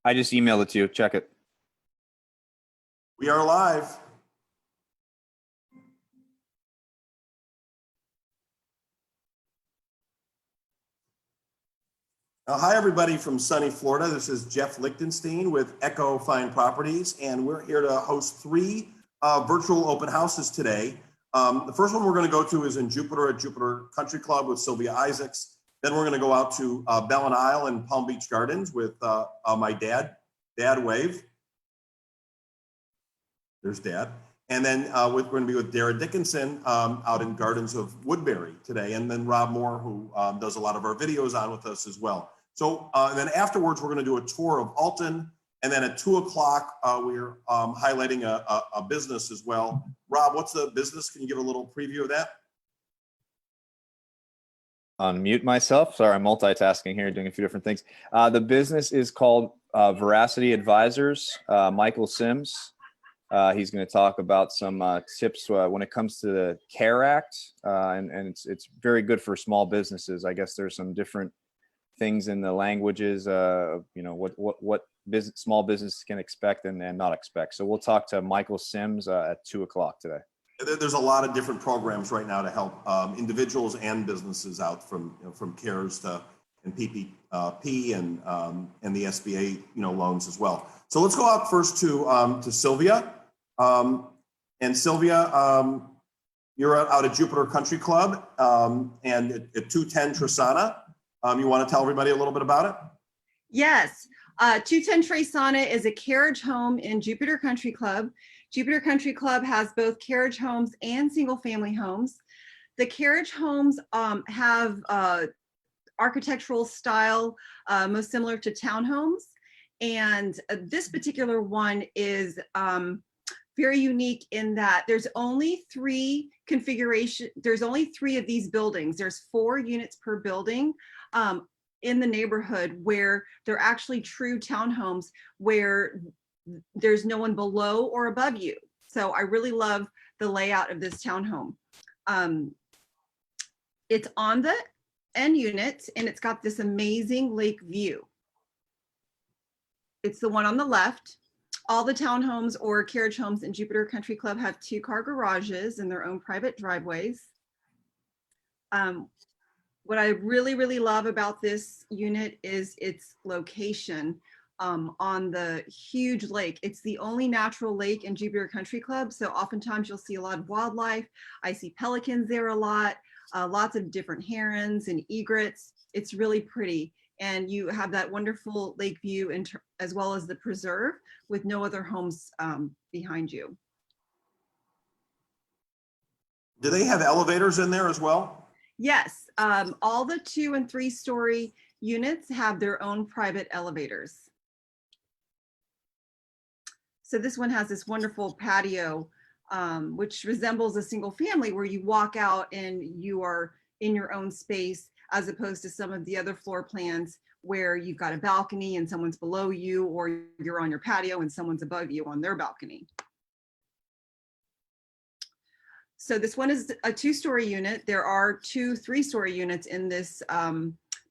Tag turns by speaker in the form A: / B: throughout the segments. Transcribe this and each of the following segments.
A: I just emailed it to you. Check it.
B: We are live. Hi, everybody from sunny Florida. This is Jeff Lichtenstein with Echo Fine Properties, and we're here to host three virtual open houses today. The first one we're going to go to is in Jupiter at Jupiter Country Club with Sylvia Isaacs. Then we're going to go out to Bell and Isle and Palm Beach Gardens with my dad. Dad, wave. There's Dad. And then we're going to be with Dara Dickinson out in Gardens of Woodbury today. And then Rob Moore, who does a lot of our videos on with us as well. So and then afterwards, we're going to do a tour of Alton. And then at 2 o'clock, we're highlighting a business as well. Rob, what's the business? Can you give a little preview of that?
A: Unmute myself. Sorry, I'm multitasking here, doing a few different things. The business is called Veracity Advisors. Michael Sims. He's going to talk about some tips when it comes to the CARE Act, and it's very good for small businesses. I guess there's some different things in the languages, you know, what small businesses can expect and not expect. So we'll talk to Michael Sims at 2 o'clock today.
B: There's a lot of different programs right now to help individuals and businesses out, from from CARES to and PPP and the SBA loans as well. So let's go out first to Sylvia. And Sylvia, you're out at Jupiter Country Club and at 210 TRESANA. You want to tell everybody a little bit about it?
C: Yes. 210 TRESANA is a carriage home in Jupiter Country Club. Jupiter Country Club has both carriage homes and single family homes. The carriage homes have architectural style most similar to townhomes. And this particular one is very unique in that there's only three of these buildings. There's 4 units per building in the neighborhood where they're actually true townhomes where there's no one below or above you. So I really love the layout of this townhome. It's on the end unit and it's got this amazing lake view. It's the one on the left. All the townhomes or carriage homes in Jupiter Country Club have 2-car garages and their own private driveways. What I really, really love about this unit is its location on the huge lake. It's the only natural lake in Jupiter Country Club, so oftentimes you'll see a lot of wildlife. I see pelicans there a lot, lots of different herons and egrets. It's really pretty. And you have that wonderful lake view as well as the preserve with no other homes behind you.
B: Do they have elevators in there as well?
C: Yes, all the 2- and 3-story units have their own private elevators. So this one has this wonderful patio, which resembles a single family where you walk out and you are in your own space, as opposed to some of the other floor plans where you've got a balcony and someone's below you, or you're on your patio and someone's above you on their balcony. So this one is a 2-story unit. There are 2 3-story units in this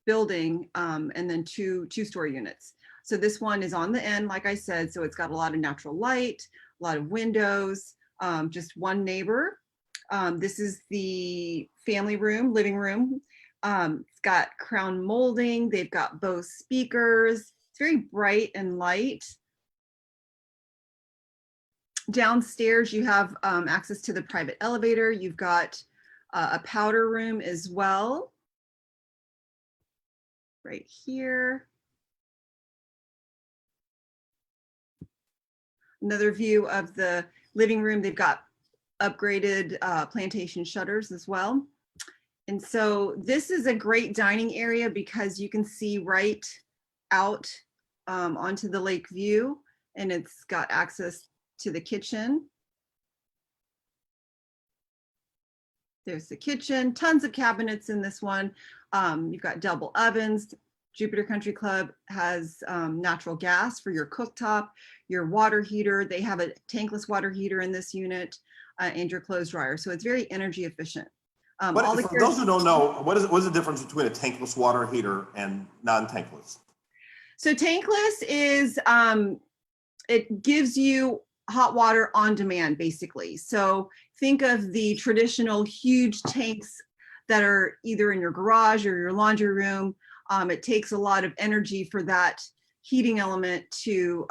C: building, and then 2 2-story units. So this one is on the end, like I said, so it's got a lot of natural light, a lot of windows, just one neighbor. This is the family room, living room. It's got crown molding. They've got Bose speakers. It's very bright and light. Downstairs, you have access to the private elevator. You've got a powder room as well, right here. Another view of the living room. They've got upgraded plantation shutters as well. And so this is a great dining area because you can see right out onto the lake view, and it's got access to the kitchen. There's the kitchen, tons of cabinets in this one. You've got double ovens. Jupiter Country Club has natural gas for your cooktop, your water heater. They have a tankless water heater in this unit, and your clothes dryer. So it's very energy efficient.
B: For those who don't know, what is the difference between a tankless water heater and non-tankless?
C: So tankless is, it gives you hot water on demand, basically. So think of the traditional huge tanks that are either in your garage or your laundry room. It takes a lot of energy for that heating element to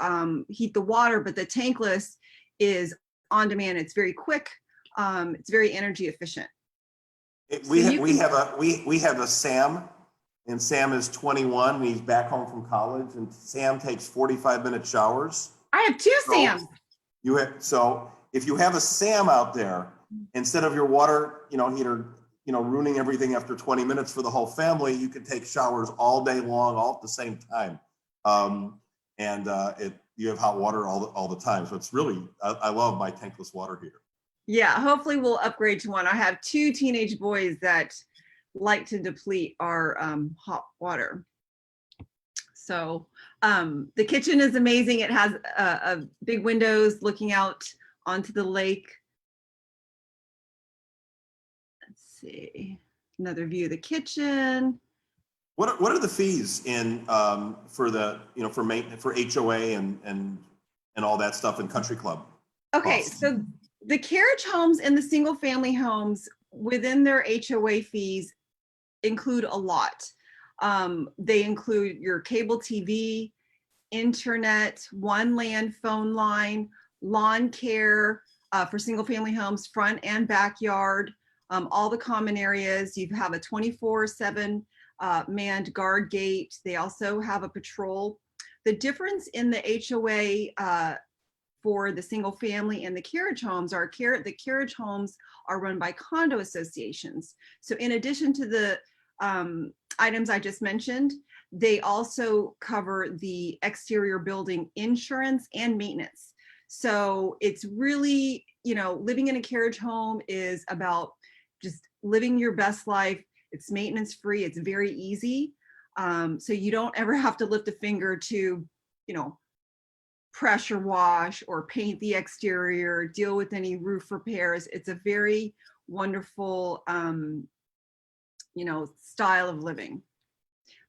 C: heat the water, but the tankless is on demand. It's very quick. It's very energy efficient.
B: We have a Sam, and Sam is 21 and he's back home from college, and Sam takes 45-minute showers.
C: I have two Sams.
B: So if you have a Sam out there, instead of your water, heater, ruining everything after 20 minutes for the whole family, you can take showers all day long, all at the same time. You have hot water all the time. So it's really, I love my tankless water heater.
C: Yeah, hopefully we'll upgrade to one. I have two teenage boys that like to deplete our hot water. So the kitchen is amazing. It has a big windows looking out onto the lake. Let's see, another view of the kitchen.
B: What are the fees in for the for maintenance, for HOA and all that stuff in country club?
C: Okay,
B: costs?
C: so the carriage homes and the single family homes within their HOA fees include a lot. They include your cable TV, internet, one land phone line, lawn care for single family homes, front and backyard, all the common areas. You have a 24/7 manned guard gate. They also have a patrol. The difference in the HOA for the single family and the carriage homes are the carriage homes are run by condo associations. So in addition to the items I just mentioned, they also cover the exterior building insurance and maintenance. So it's really, living in a carriage home is about just living your best life. It's maintenance free. It's very easy. So you don't ever have to lift a finger to, pressure wash or paint the exterior, deal with any roof repairs. It's a very wonderful, style of living.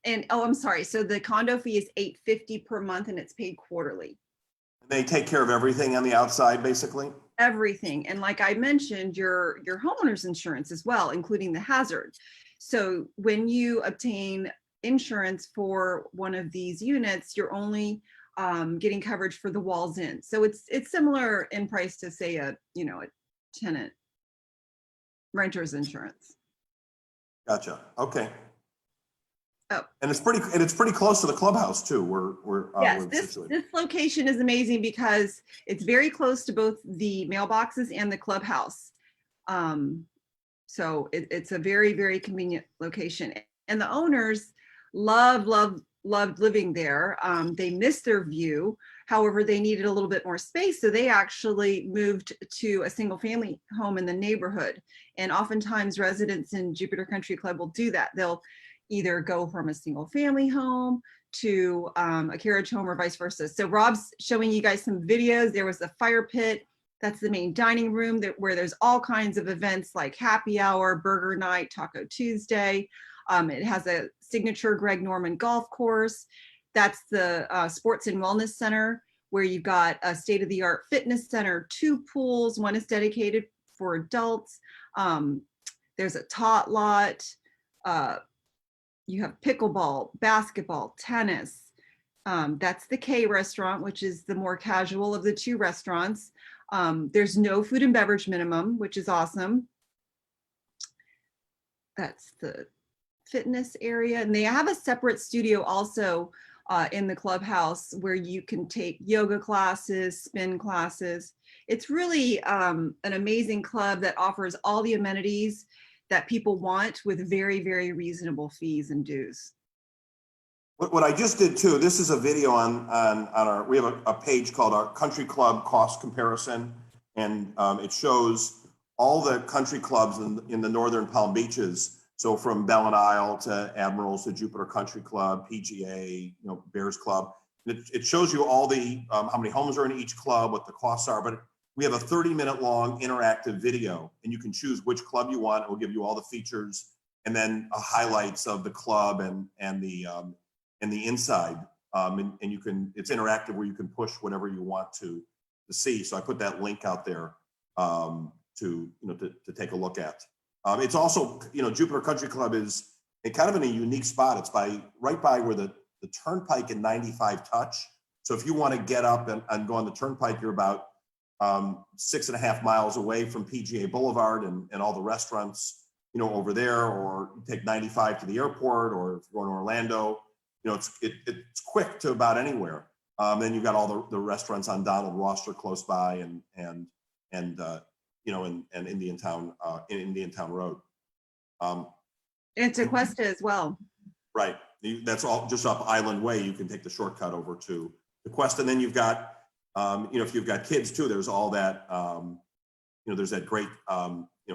C: And I'm sorry. So the condo fee is $850 per month, and it's paid quarterly.
B: They take care of everything on the outside, basically.
C: Everything, and like I mentioned, your homeowner's insurance as well, including the hazard. So when you obtain insurance for one of these units, you're only getting coverage for the walls in. So it's similar in price to, say, a tenant renter's insurance.
B: Gotcha. Okay.
C: Oh.
B: And it's pretty close to the clubhouse too.
C: Yes, this location is amazing because it's very close to both the mailboxes and the clubhouse. So it's a very, very convenient location. And the owners loved living there. They missed their view. However, they needed a little bit more space. So they actually moved to a single family home in the neighborhood. And oftentimes residents in Jupiter Country Club will do that. They'll either go from a single family home to a carriage home or vice versa. So Rob's showing you guys some videos. There was a fire pit. That's the main dining room where there's all kinds of events like happy hour, burger night, Taco Tuesday. It has a signature Greg Norman golf course. That's the Sports and Wellness Center, where you've got a state-of-the-art fitness center, 2 pools. One is dedicated for adults. There's a tot lot. You have pickleball, basketball, tennis. That's the K restaurant, which is the more casual of the 2 restaurants. There's no food and beverage minimum, which is awesome. That's the fitness area. And they have a separate studio also in the clubhouse where you can take yoga classes, spin classes. It's really an amazing club that offers all the amenities that people want with very, very reasonable fees and dues.
B: What I just did too, this is a video on our, we have a page called our Country Club Cost Comparison, and it shows all the country clubs in the northern Palm Beaches. So from Bell and Isle to Admirals to Jupiter Country Club, PGA, Bears Club. It shows you all the how many homes are in each club, what the costs are. But we have a 30-minute long interactive video, and you can choose which club you want. It will give you all the features and then highlights of the club and the inside. and you can, it's interactive where you can push whatever you want to see. So I put that link out there to take a look at. It's also, Jupiter Country Club is kind of in a unique spot. It's right by where the Turnpike and 95 touch. So if you want to get up and go on the Turnpike, you're about 6.5 miles away from PGA Boulevard and all the restaurants, over there, or you take 95 to the airport, or if you're going to Orlando, it's quick to about anywhere. Then you've got all the restaurants on Donald Roster close by, and Indian Town Road.
C: And Tequesta as well.
B: Right. That's all just up Island Way. You can take the shortcut over to Tequesta. And then you've got, if you've got kids too, there's all that, there's that great,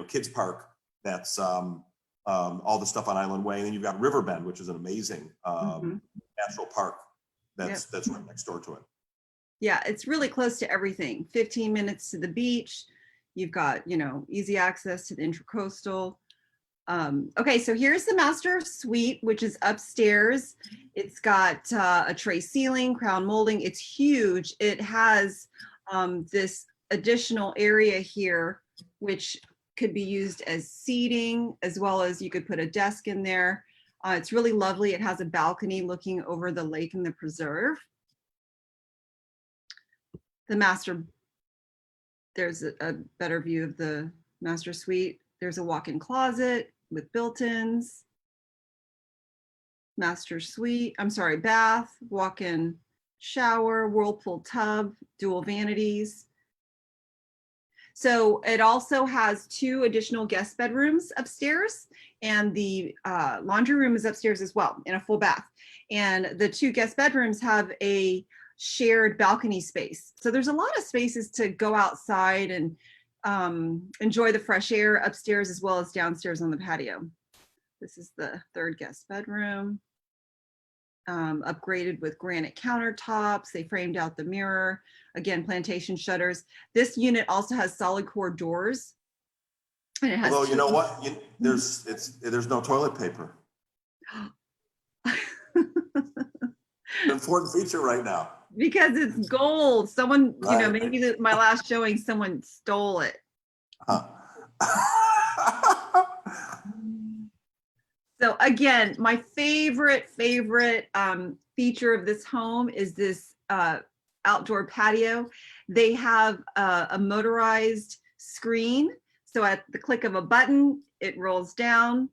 B: kids park. That's all the stuff on Island Way. And then you've got Riverbend, which is an amazing natural park that's right next door to it.
C: Yeah, it's really close to everything. 15 minutes to the beach. You've got, easy access to the Intracoastal. Okay, so here's the master suite, which is upstairs. It's got a tray ceiling, crown molding. It's huge. It has this additional area here, which could be used as seating, as well as you could put a desk in there. It's really lovely. It has a balcony looking over the lake and the preserve. The master, there's a better view of the master suite. There's a walk-in closet with built-ins. Master suite, bath, walk-in shower, whirlpool tub, dual vanities. So it also has 2 additional guest bedrooms upstairs, and the laundry room is upstairs as well, in a full bath. And the 2 guest bedrooms have a shared balcony space. So there's a lot of spaces to go outside and enjoy the fresh air upstairs as well as downstairs on the patio. This is the 3rd guest bedroom. Upgraded with granite countertops. They framed out the mirror. Again, plantation shutters. This unit also has solid core doors. And it has
B: although, you know what? There's no toilet paper. An important feature right now.
C: Because it's gold. Someone, maybe my last showing, someone stole it.
B: Huh.
C: So again, my favorite feature of this home is this outdoor patio. They have a motorized screen. So at the click of a button, it rolls down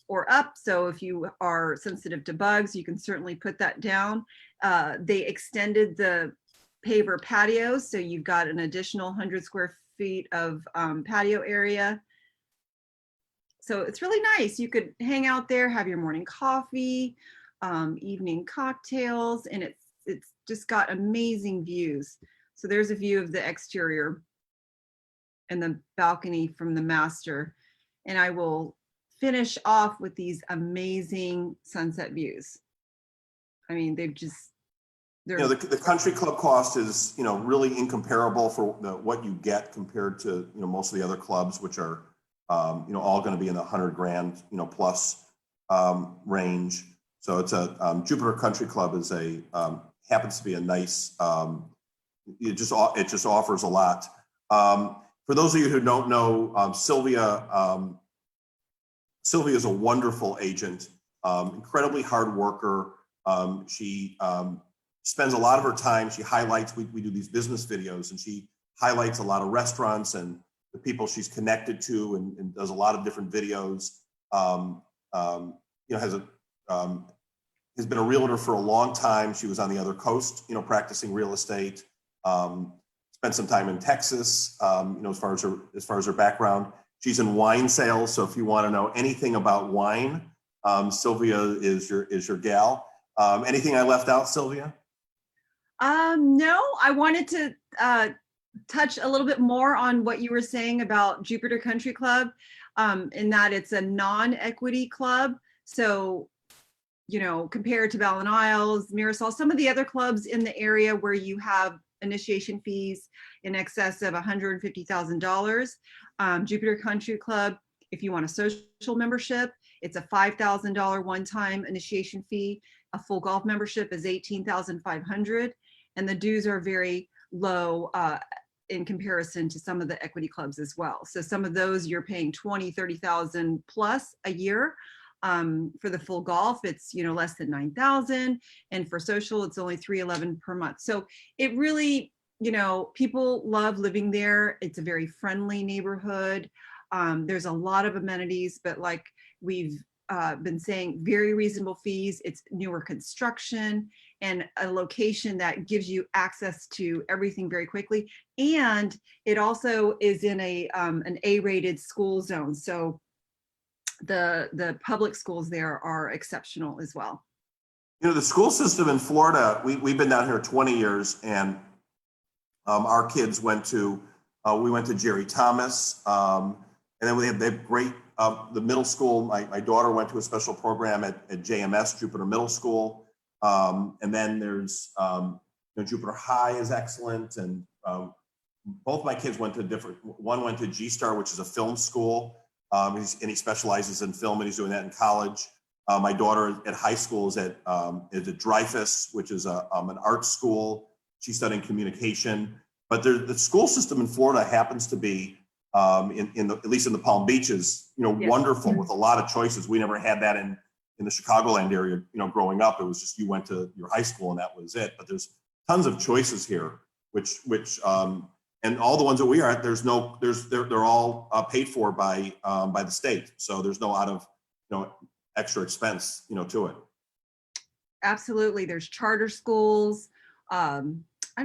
C: or up. So if you are sensitive to bugs, you can certainly put that down. They extended the paver patio. So you've got an additional 100 square feet of patio area. So it's really nice. You could hang out there, have your morning coffee, evening cocktails, and it's just got amazing views. So there's a view of the exterior and the balcony from the master. And I will finish off with these amazing sunset views. I mean, they're
B: the country club cost is, really incomparable for what you get compared to, most of the other clubs, which are, all going to be in the 100 grand, plus range. So it's Jupiter Country Club is happens to be a nice, it just offers a lot. For those of you who don't know, Sylvia is a wonderful agent, incredibly hard worker. She spends a lot of her time, she highlights, we do these business videos, and she highlights a lot of restaurants and the people she's connected to, and does a lot of different videos. Has been a realtor for a long time. She was on the other coast, practicing real estate. Spent some time in Texas, as far as her background. She's in wine sales, so if you want to know anything about wine, Sylvia is your gal. Anything I left out, Sylvia?
C: No, I wanted to touch a little bit more on what you were saying about Jupiter Country Club, in that it's a non-equity club. So, compared to Ballin Isles, Mirasol, some of the other clubs in the area where you have initiation fees in excess of $150,000, Jupiter Country Club, if you want a social membership, it's a $5,000 one-time initiation fee. A full golf membership is 18,500, and the dues are very low in comparison to some of the equity clubs as well. So some of those you're paying 20, 30,000 plus a year. For the full golf, it's, you know, less than 9,000, and for social, it's only 311 per month. So it really, you know, people love living there. It's a very friendly neighborhood. There's a lot of amenities, but like we've been saying, very reasonable fees. It's newer construction and a location that gives you access to everything very quickly. And it also is in a an A-rated school zone. So the public schools there are exceptional as well.
B: You know, the school system in Florida, we've been down here 20 years, and our kids went to, we went to Jerry Thomas, and then they have great, the middle school, my daughter went to a special program at JMS, Jupiter Middle School. And then there's, you know, Jupiter High is excellent. And both my kids went to different, one went to G-Star, which is a film school. And he specializes in film, and he's doing that in college. My daughter at high school is at Dreyfus, which is an art school. She's studying communication. But the school system in Florida happens to be, at least in the Palm Beaches, you know,
C: Yes.
B: wonderful, with a lot of choices. We never had that in the Chicagoland area. You know, growing up, it was just you went to your high school and that was it. But there's tons of choices here, which and all the ones that we are at, they're all paid for by the state. So there's no out of, you know, extra expense, you know, to it.
C: Absolutely. There's charter schools. I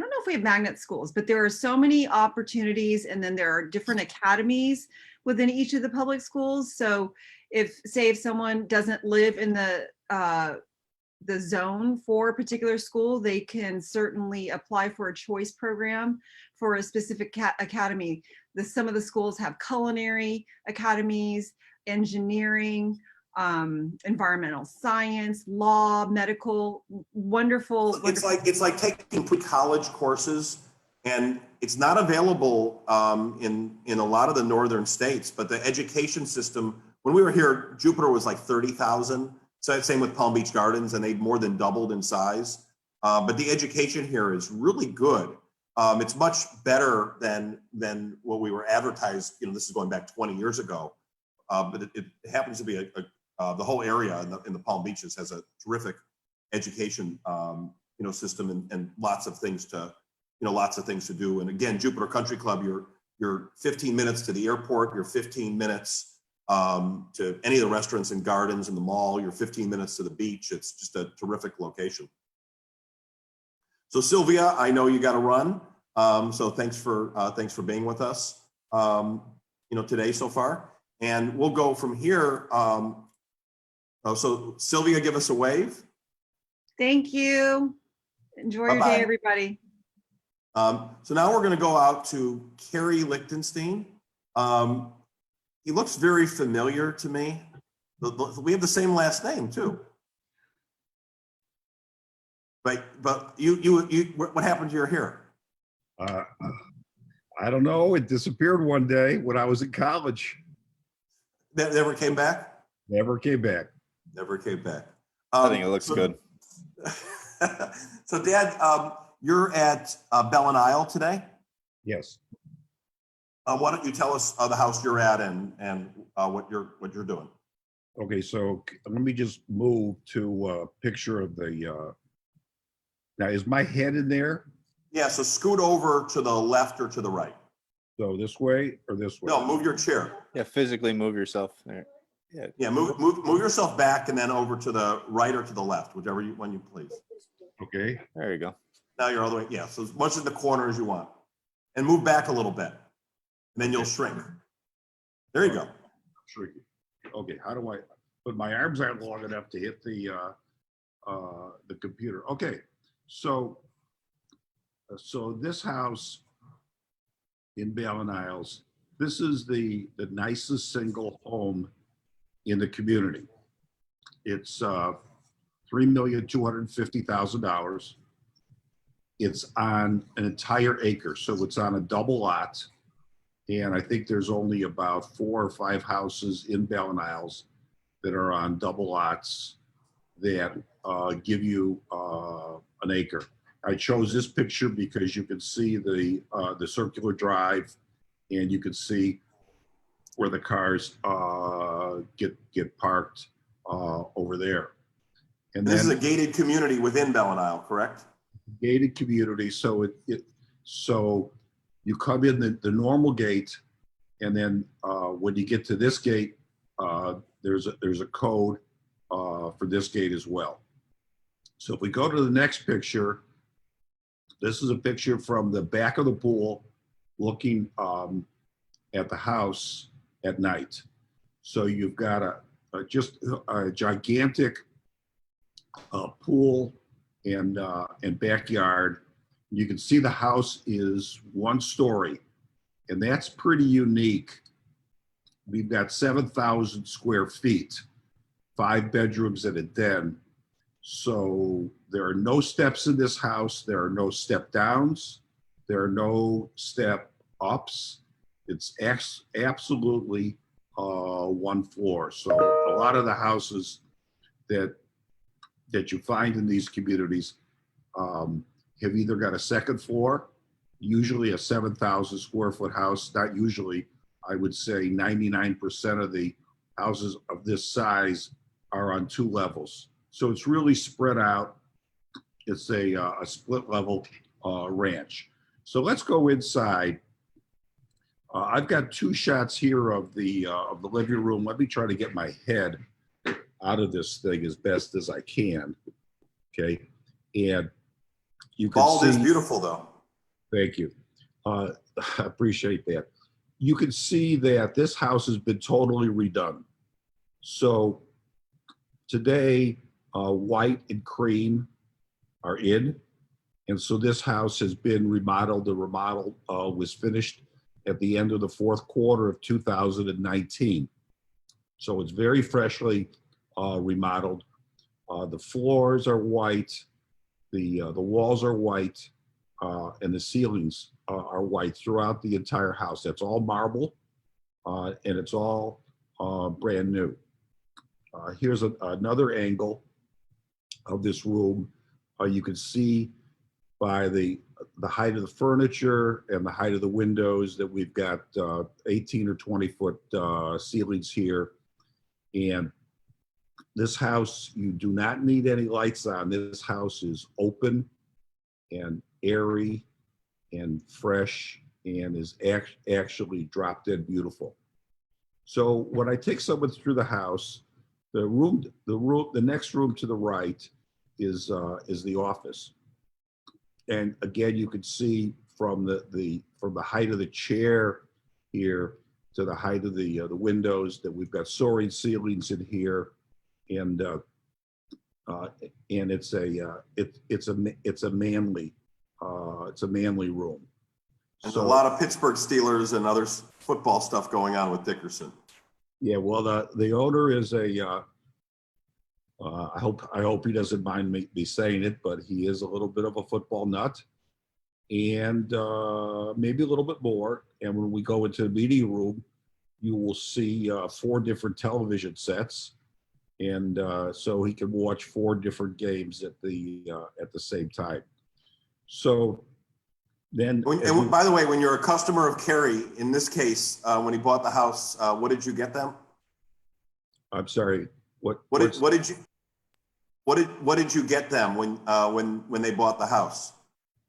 C: don't know if we have magnet schools, but there are so many opportunities. And then there are different academies within each of the public schools. So if someone doesn't live in the zone for a particular school, they can certainly apply for a choice program for a specific academy. Some of the schools have culinary academies, engineering, environmental science, law, medical, wonderful.
B: It's like taking pre-college courses, and it's not available in a lot of the northern states. But the education system, when we were here, Jupiter was like 30,000. So same with Palm Beach Gardens, and they've more than doubled in size. But the education here is really good. It's much better than what we were advertised. You know, this is going back 20 years ago. But it happens to be the whole area in the Palm Beaches has a terrific education, you know, system, and lots of things to do. And again, Jupiter Country Club, you're 15 minutes to the airport, you're 15 minutes to any of the restaurants and gardens in the mall, you're 15 minutes to the beach. It's just a terrific location. So Sylvia, I know you got to run. So thanks for being with us, you know, today so far. And we'll go from here. So Sylvia, give us a wave.
C: Thank you. Enjoy your
B: Bye-bye.
C: day, everybody.
B: So now we're going to go out to Cary Lichtenstein. He looks very familiar to me. We have the same last name too. But what happened to your hair?
D: I don't know. It disappeared one day when I was in college.
B: That never came back?
D: Never came back.
B: Never came back.
A: I think it looks good.
B: So Dad, you're at Bell and Isle today.
D: Yes.
B: Why don't you tell us the house you're at and what you're doing?
D: Okay, so let me just move to a picture of the, now is my head in there?
B: Yeah, so scoot over to the left or to the right.
D: So this way or this way?
B: No, move your chair.
A: Yeah, physically move yourself there. Yeah.
B: Yeah, move yourself back and then over to the right or to the left, whichever one you please.
D: Okay.
A: There you go.
B: Now you're all the way, yeah, so as much in the corner as you want. And move back a little bit. And then you'll shrink. There you go.
D: Tricky. Okay, how do I, but my arms aren't long enough to hit the computer. Okay, so this house in Bell Isles, this is the nicest single home in the community. It's $3,250,000. It's on an entire acre, so it's on a double lot. And I think there's only about 4 or 5 houses in Bell Isles that are on double lots that give you an acre. I chose this picture because you can see the circular drive, and you can see where the cars get parked over there. And
B: This is a
D: then
B: gated community within Bell and Isle, correct?
D: gated community, so so you come in the normal gate, and then when you get to this gate, there's a code for this gate as well. So if we go to the next picture, this is a picture from the back of the pool looking at the house at night. So you've got just a gigantic pool and backyard. You can see the house is 1 story, and that's pretty unique. We've got 7,000 square feet, 5 bedrooms and a den. So there are no steps in this house. There are no step downs. There are no step ups. It's absolutely 1 floor. So a lot of the houses that you find in these communities have either got a 2nd floor, usually a 7,000 square foot house. Not usually, I would say 99% of the houses of this size are on 2 levels. So it's really spread out. It's a split level ranch. So let's go inside. I've got 2 shots here of the living room. Let me try to get my head out of this thing as best as I can. Okay, and you can
B: Bald
D: see.
B: is beautiful, though.
D: Thank you. I appreciate that. You can see that this house has been totally redone. So today, white and cream are in. And so this house has been remodeled. The remodel was finished at the end of the 4th quarter of 2019. So it's very freshly remodeled. The floors are white. The walls are white. And the ceilings are white throughout the entire house. That's all marble, and it's all brand new. Here's another angle of this room. You can see by the height of the furniture and the height of the windows that we've got 18 or 20 foot ceilings here. And this house, you do not need any lights on. This house is open and airy and fresh and is actually drop dead beautiful. So when I take someone through the house, the next room to the right is the office. And again, you can see from the height of the chair here to the height of the windows that we've got soaring ceilings in here, and it's a manly room.
B: There's a lot of Pittsburgh Steelers and other football stuff going on with Dickerson.
D: Yeah, well, the owner is I hope he doesn't mind me saying it, but he is a little bit of a football nut, and maybe a little bit more. And when we go into the meeting room, you will see 4 different television sets, and so he can watch 4 different games at the same time. So then,
B: And by the way, when you're a customer of Cary, in this case, when he bought the house, what did you get them?
D: I'm sorry. What
B: did you get them when they bought the house?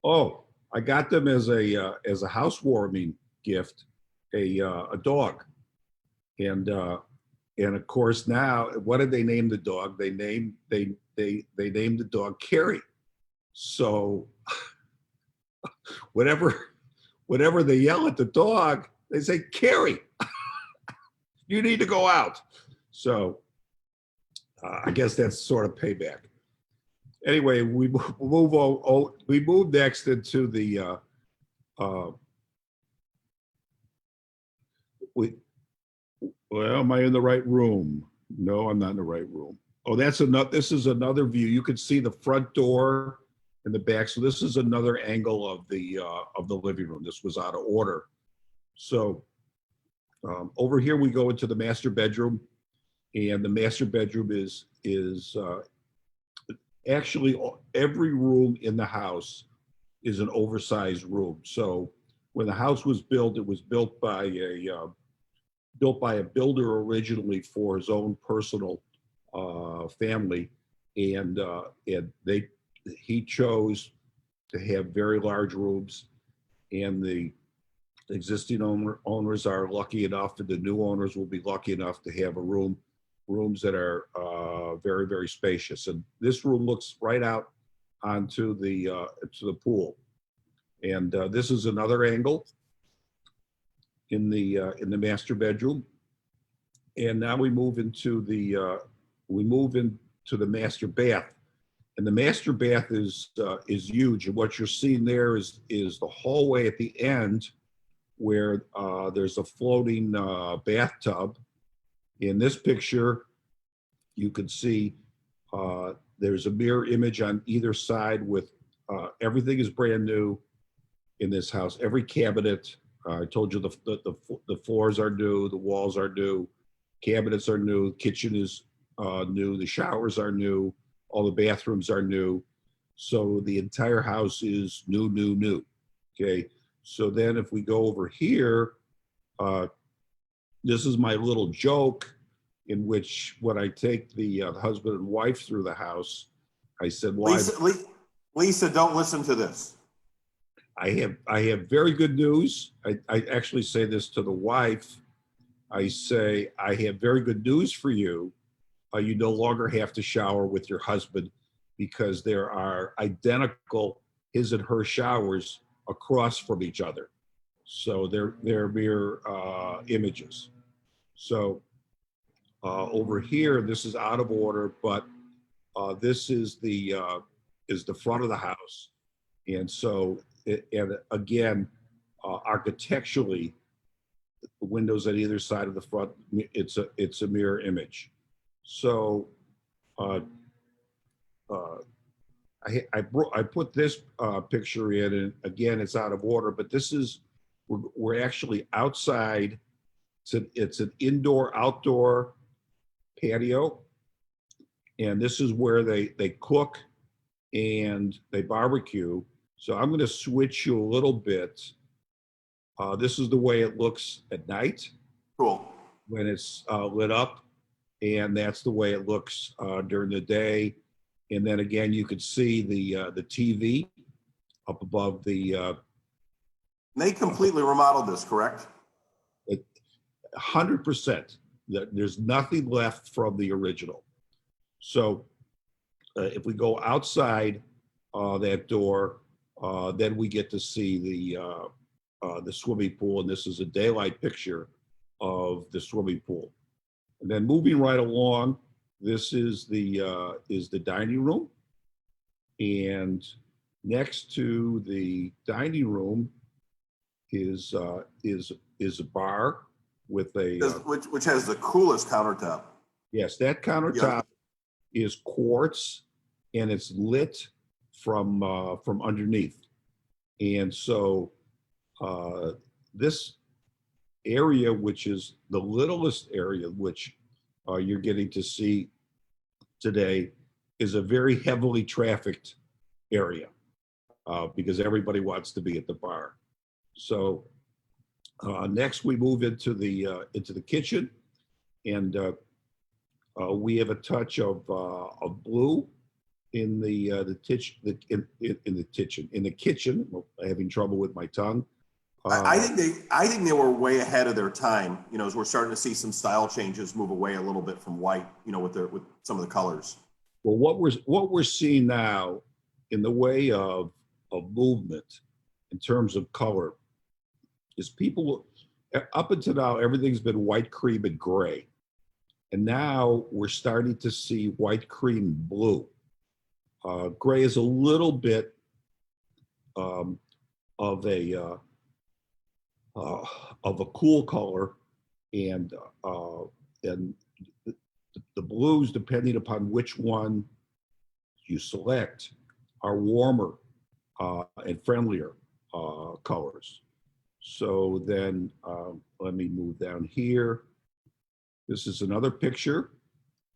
D: Oh, I got them as a housewarming gift, a dog, and of course now, what did they name the dog? They named the dog Cary. So whenever they yell at the dog, they say, Cary, you need to go out. So I guess that's sort of payback. Anyway, we move next into the well, am I in the right room? No, I'm not in the right room. Oh, this is another view. You can see the front door in the back. So this is another angle of the living room. This was out of order. So over here we go into the master bedroom, and the master bedroom is actually every room in the house is an oversized room. So when the house was built, it was built by a builder originally for his own personal family, and he chose to have very large rooms, and the existing owners are lucky enough, and the new owners will be lucky enough to have rooms that are very, very spacious. And this room looks right out onto to the pool. And this is another angle in the master bedroom. And now we move into the master bath. And the master bath is huge. And what you're seeing there is the hallway at the end, where there's a floating bathtub. In this picture, you can see there's a mirror image on either side with everything is brand new in this house. Every cabinet, I told you the floors are new, the walls are new, cabinets are new, kitchen is new, the showers are new, all the bathrooms are new. So the entire house is new. Okay. So then if we go over here, this is my little joke in which when I take the husband and wife through the house, I said, well,
B: Lisa, don't listen to this.
D: I have very good news. I actually say this to the wife. I say, I have very good news for you. You no longer have to shower with your husband because there are identical his and her showers across from each other. So they're mirror images. So over here, this is out of order, but this is the front of the house. And so, and again, architecturally, the windows at either side of the front, it's a mirror image. So I put this picture in, and again, it's out of order, but this is, we're actually outside. It's an indoor-outdoor patio, and this is where they cook and they barbecue. So I'm going to switch you a little bit. This is the way it looks at night.
B: Cool.
D: When it's lit up, and that's the way it looks during the day. And then again, you could see the TV up above the.
B: They completely remodeled this, correct?
D: 100%. There's nothing left from the original. So if we go outside that door, then we get to see the swimming pool, and this is a daylight picture of the swimming pool. And then moving right along, this is the dining room, and next to the dining room is a bar with a
B: which has the coolest countertop.
D: Yes, that countertop is quartz, and it's lit from underneath. And so this area, which is the littlest area, which you're getting to see today, is a very heavily trafficked area because everybody wants to be at the bar. So next we move into the kitchen, and we have a touch of blue in the kitchen. Well, having trouble with my tongue.
B: I think they were way ahead of their time. You know, as we're starting to see some style changes move away a little bit from white. You know, with some of the colors.
D: Well, what we're seeing now in the way of movement in terms of color is people, up until now, everything's been white, cream, and gray. And now we're starting to see white, cream, blue. Gray is a little bit of a cool color, and the blues, depending upon which one you select, are warmer and friendlier colors. So then let me move down here. This is another picture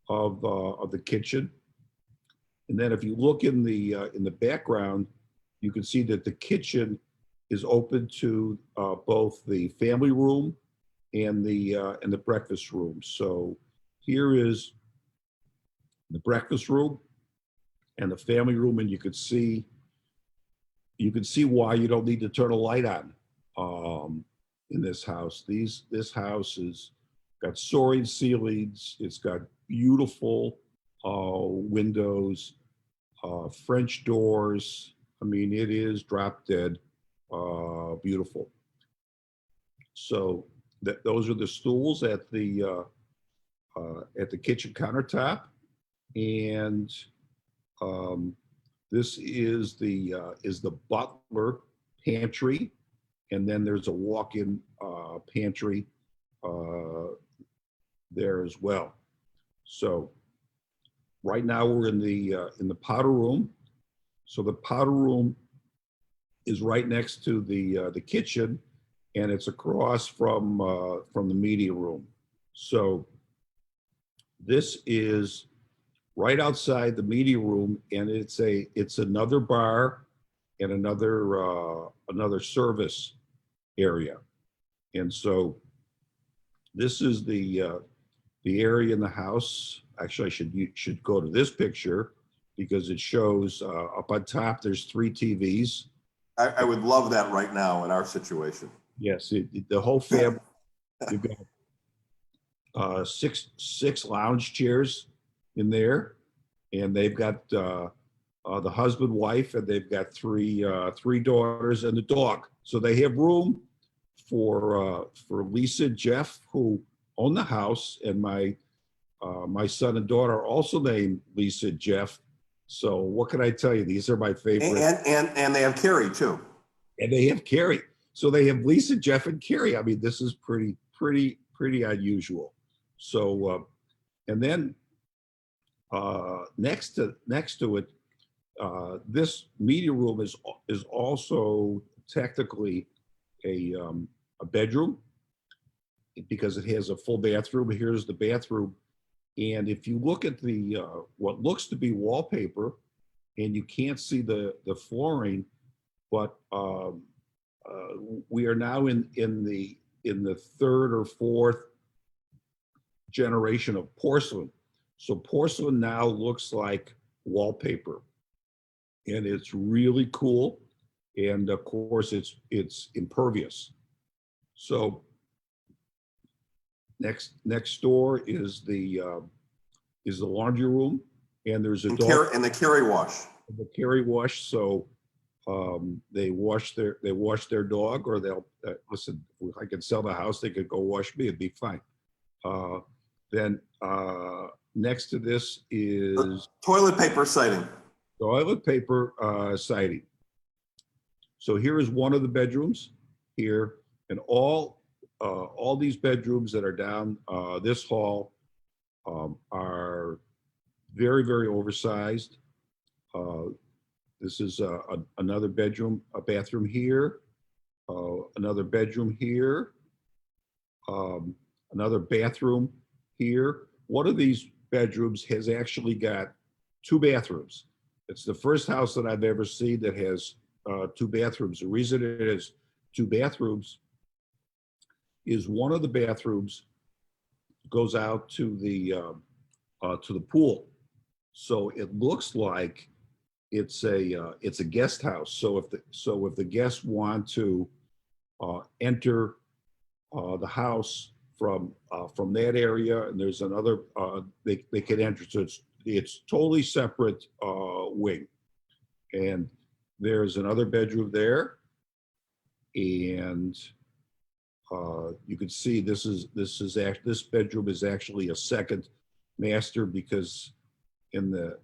D: of the kitchen. And then if you look in the background, you can see that the kitchen is open to both the family room and the breakfast room. So here is the breakfast room and the family room, and you can see why you don't need to turn a light on in this house. This house is got soaring ceilings. It's got beautiful windows, French doors. I mean, it is drop dead beautiful. So those are the stools at the kitchen countertop, and this is the butler pantry, and then there's a walk-in pantry there as well. So right now we're in the powder room. So the powder room is right next to the kitchen, and it's across from the media room. So this is right outside the media room, and it's another bar and another service area. And so this is the area in the house. Actually, you should go to this picture because it shows up on top there's 3 TVs.
B: I would love that right now in our situation.
D: Yes, the whole family. You've got 6 lounge chairs in there, and they've got the husband, wife, and they've got 3 daughters and the dog. So they have room for Lisa, Jeff, who own the house, and my son and daughter are also named Lisa, Jeff. So what can I tell you? These are my favorite.
B: And they have Cary too.
D: And they have Cary. So they have Lisa, Jeff, and Cary. I mean, this is pretty unusual. So, and then next to it, this media room is also technically a bedroom because it has a full bathroom. Here's the bathroom. And if you look at the what looks to be wallpaper, and you can't see the flooring, but we are now in the 3rd or 4th generation of porcelain. So porcelain now looks like wallpaper, and it's really cool. And of course, it's impervious. So next door is the laundry room, and there's a dog
B: And the Cary wash.
D: the Cary wash. So they wash their dog, or they'll listen. If I could sell the house, they could go wash me. It'd be fine. Then next to this is
B: Toilet paper siding.
D: toilet paper siding. So here is one of the bedrooms here, and all these bedrooms that are down this hall are very oversized. This is another bedroom, a bathroom here, another bedroom here, another bathroom here. One of these bedrooms has actually got 2 bathrooms. It's the first house that I've ever seen that has 2 bathrooms. The reason it has 2 bathrooms is one of the bathrooms goes out to the pool. So it looks like it's a guest house. So if the guests want to enter the house from that area, and there's another they can enter. So it's totally separate wing, and there's another bedroom there, and you can see this bedroom is actually a second master, because in the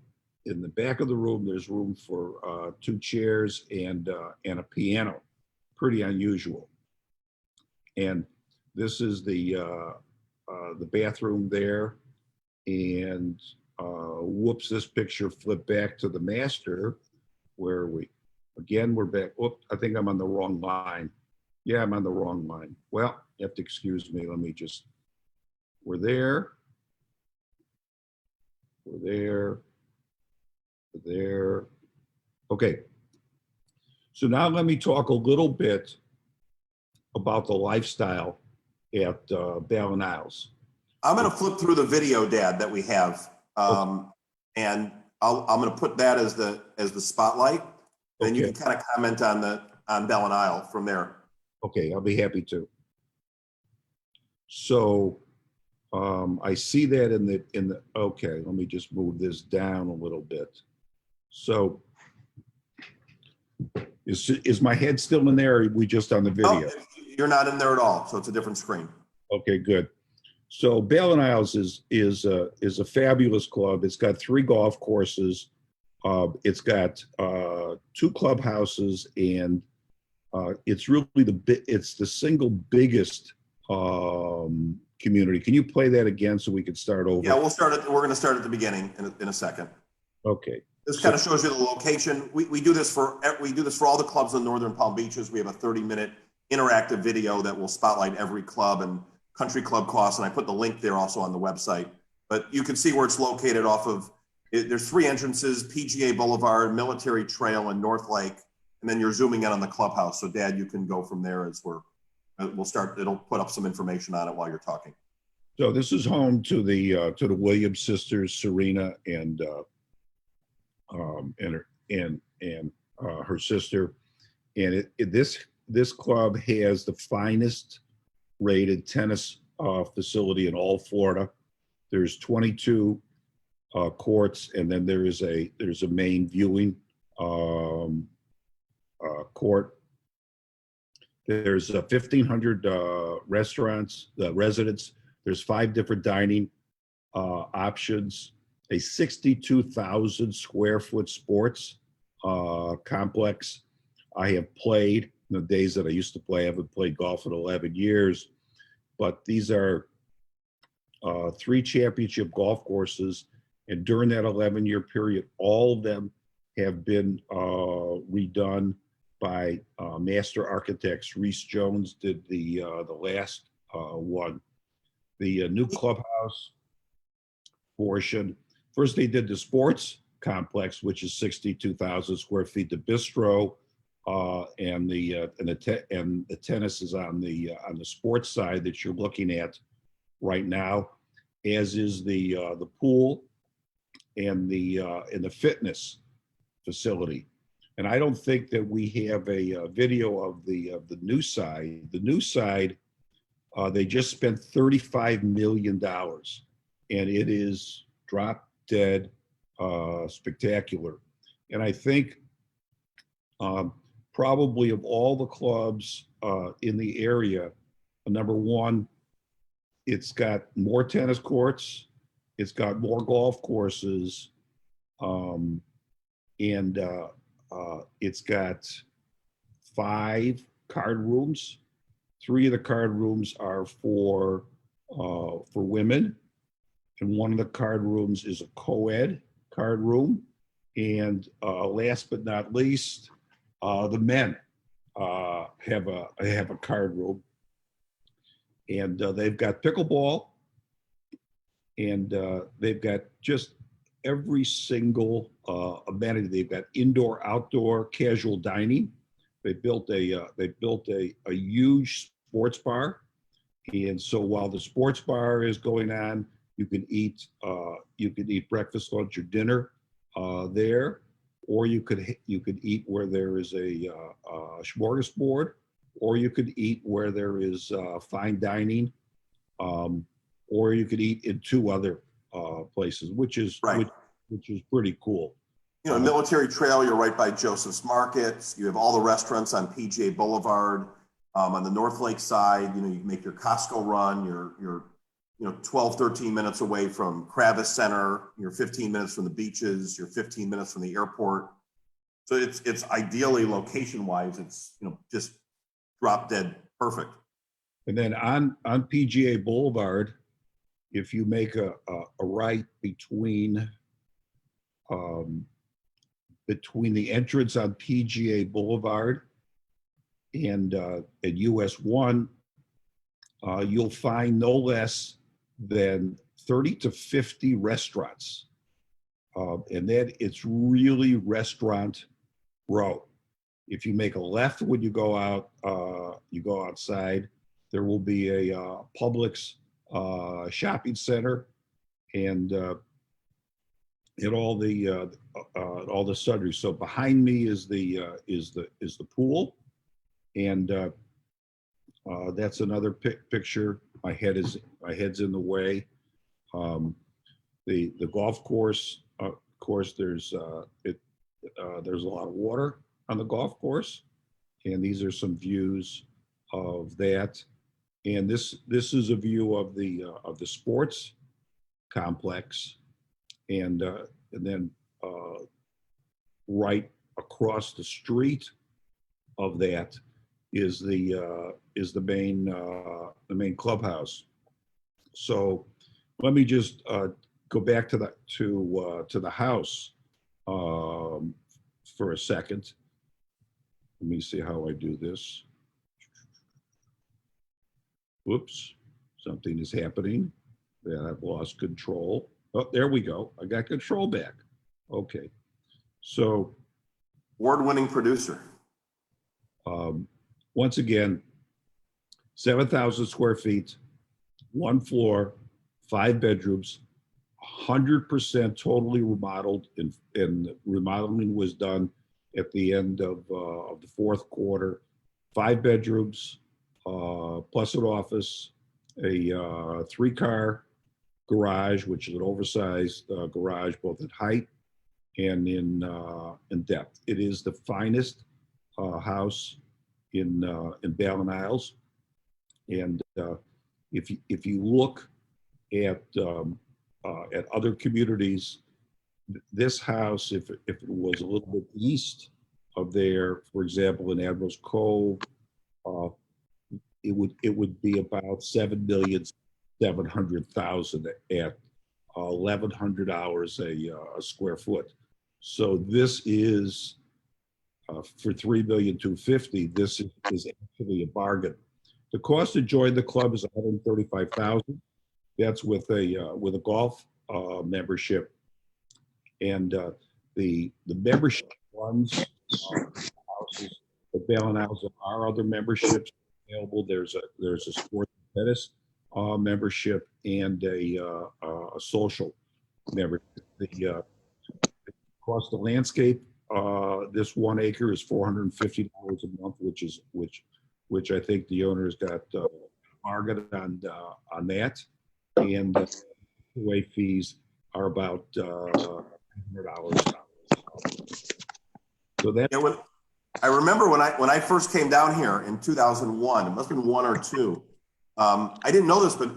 D: back of the room there's room for 2 chairs and a piano. Pretty unusual. And this is the bathroom there, and whoops, this picture flipped back to the master. Where are we? Again, we're back. Whoop, I think I'm on the wrong line. Yeah, I'm on the wrong line. Well, you have to excuse me. Let me just, we're there. We're there. there. Okay. So now let me talk a little bit about the lifestyle at Bell Isles.
B: I'm going to flip through the video, Dad, that we have, and I'm going to put that as the spotlight. Then you
D: Okay.
B: can kind of comment on Bell and Isle from there.
D: Okay, I'll be happy to. So I see that in the okay, let me just move this down a little bit. So is my head still in there, or are we just on the video?
B: Oh, you're not in there at all, so it's a different screen.
D: Okay, good. So Bale and Isles is a fabulous club. It's got 3 golf courses. It's got 2 clubhouses, and it's really it's the single biggest community. Can you play that again so we can start over?
B: Yeah, we're going to start at the beginning in a second.
D: Okay.
B: This kind of shows you the location. We do this for all the clubs in Northern Palm Beaches. We have a 30-minute interactive video that will spotlight every club and country club costs, and I put the link there also on the website. But you can see where it's located off of. There's 3 entrances: PGA Boulevard, Military Trail, and North Lake. And then you're zooming in on the clubhouse. So, Dad, you can go from there as we'll start. It'll put up some information on it while you're talking.
D: So this is home to the Williams sisters, Serena and her sister, and this club has the finest rated tennis facility in all Florida. There's 22 courts, and then there's a main viewing court. There's 1,500 restaurants, residents. There's 5 different dining options. A 62,000 square foot sports complex. I have played in the days that I used to play. I haven't played golf in 11 years, but these are 3 championship golf courses. And during that 11-year period, all of them have been redone by master architects. Reese Jones did the last one. The new clubhouse portion. First, they did the sports complex, which is 62,000 square feet. The bistro and the tennis is on the sports side that you're looking at right now, as is the pool and the fitness facility. And I don't think that we have a video of the new side. The new side, they just spent $35 million, and it is drop dead spectacular. And I think probably of all the clubs in the area, number one, it's got more tennis courts, it's got more golf courses, and it's got 5 card rooms. 3 of the card rooms are for women, and one of the card rooms is a co-ed card room. And last but not least, the men have a card room, and they've got pickleball, and they've got just every single amenity. They've got indoor, outdoor, casual dining. They built a huge sports bar, and so while the sports bar is going on, you can eat breakfast, lunch, or dinner there, or you could eat where there is a smorgasbord, or you could eat where there is fine dining, or you could eat in 2 other places, which is
B: right.
D: which is pretty cool.
B: You know, Military Trail, you're right by Joseph's Market. You have all the restaurants on PGA Boulevard. On the North Lake side, you know, you can make your Costco run. You're 12, 13 minutes away from Kravis Center. You're 15 minutes from the beaches. You're 15 minutes from the airport. So it's ideally location-wise, it's just drop dead perfect. And
D: then on PGA Boulevard, if you make a right between the entrance on PGA Boulevard and at US 1, you'll find no less than 30 to 50 restaurants And then it's really restaurant row. If you make a left when you go out, you go outside, there will be a Publix shopping center and all the sundries. So behind me is the pool, and that's another picture. My head's in the way. The golf course, of course, there's a lot of water on the golf course, and these are some views of that. And this is a view of the sports complex, and then right across the street of that is the main clubhouse. So let me just go back to the house for a second. Let me see how I do this. Whoops, something is happening. Yeah, I've lost control. Oh, there we go. I got control back. Okay. So
B: Award-winning producer.
D: Once again, 7,000 square feet, one floor, 5 bedrooms, 100% totally remodeled, and remodeling was done at the end of the fourth quarter. 5 bedrooms, plus an office, a 3-car garage, which is an oversized garage, both in height and in depth. It is the finest house in Ballin Isles, and if you look at other communities, this house, if it was a little bit east of there, for example, in Admiral's Cove, it would be about $7,700,000 at $1,100 a square foot. So this is for $3,250,000. This is actually a bargain. The cost to join the club is $135,000. That's with a golf membership, and the membership runs houses. The Ballin Isles, there are other memberships available. There's a sports tennis membership and a social membership. The cost of landscape, this 1 acre is $450 a month, which I think the owners got a bargain on that. And way fees are about $100. So that.
B: Yeah, I remember when I first came down here in 2001, it must have been 1 or 2. I didn't know this, but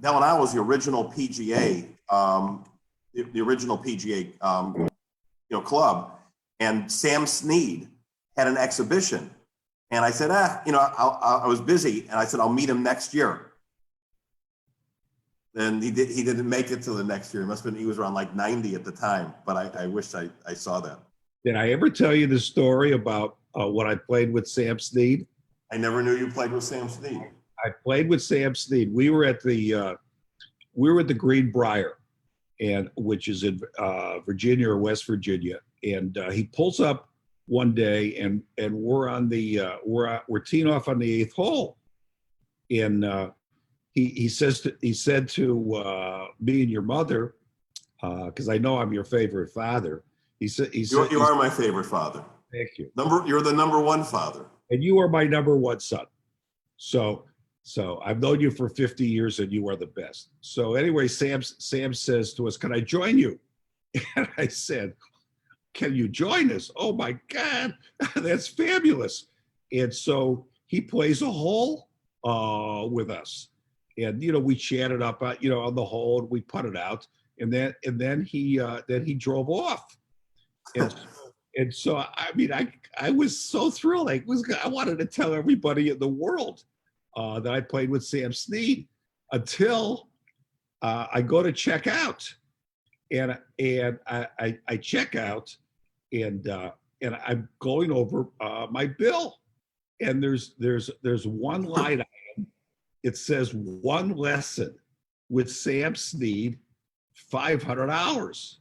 B: Ballin Isles was the original PGA, the original PGA, club, and Sam Snead had an exhibition, and I said, I was busy, and I said, I'll meet him next year. And he didn't make it till the next year. He was around like 90 at the time, but I wish I saw that.
D: Did I ever tell you the story about when I played with Sam Snead?
B: I never knew you played with Sam Snead.
D: I played with Sam Snead. We were at the Greenbrier, and which is in Virginia or West Virginia. And he pulls up one day, and we're on we're teeing off on the 8th hole, and he said to me and your mother, because I know I'm your favorite father. He said
B: You are my favorite father.
D: Thank you.
B: You're the number 1 father.
D: And you are my number 1 son. So I've known you for 50 years, and you are the best. So anyway, Sam says to us, "Can I join you?" And I said, "Can you join us? Oh my God, that's fabulous!" And so he plays a hole with us, and we chatted up, on the hole, and we putted out, and then he drove off, and so I mean I was so thrilled. I wanted to tell everybody in the world that I played with Sam Snead until I go to check out, and I check out, and I'm going over my bill, and there's one line item. It says 1 lesson with Sam Snead, $500.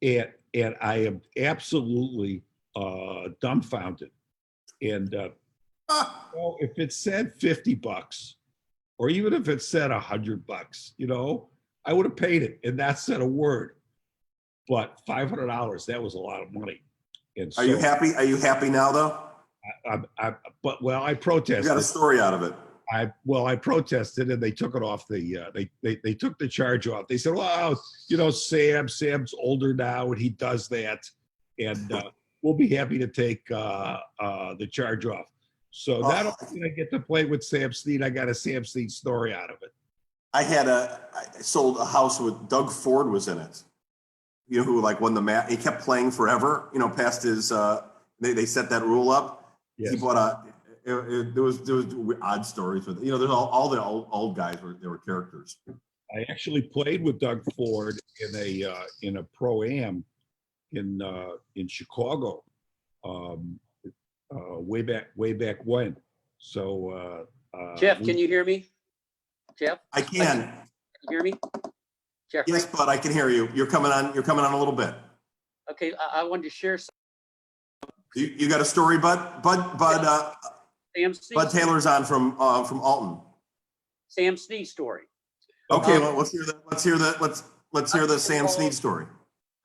D: and I am absolutely dumbfounded. And well, if it said $50, or even if it said $100, you know, I would have paid it and not said a word. But $500, that was a lot of money. And so,
B: Are you happy? Are you happy now, though?
D: I
B: You
D: protested.
B: got a story out of it.
D: I protested, and they took it off they took the charge off. They said, well, you know, Sam's older now and he does that, and we'll be happy to take the charge off. So not only did I get to play with Sam Snead, I got a Sam Snead story out of it.
B: I sold a house with Doug Ford was in it. You know, who like won the match. He kept playing forever, you know, past his, they set that rule up.
D: Yes.
B: He bought there was odd stories with, you know, there's all the old guys they were characters.
D: I actually played with Doug Ford in a pro-am in Chicago, way back when. So
E: Jeff, can you hear me? Jeff?
B: I can.
E: You hear me? Jeffrey?
B: Yes, Bud, I can hear you. You're coming on a little bit.
E: Okay, I wanted to share some
B: You got a story, Bud?
E: Sam Snead,
B: Bud Taylor's on from Alton.
E: Sam Snead story.
B: Okay, well, let's hear the Sam Snead story.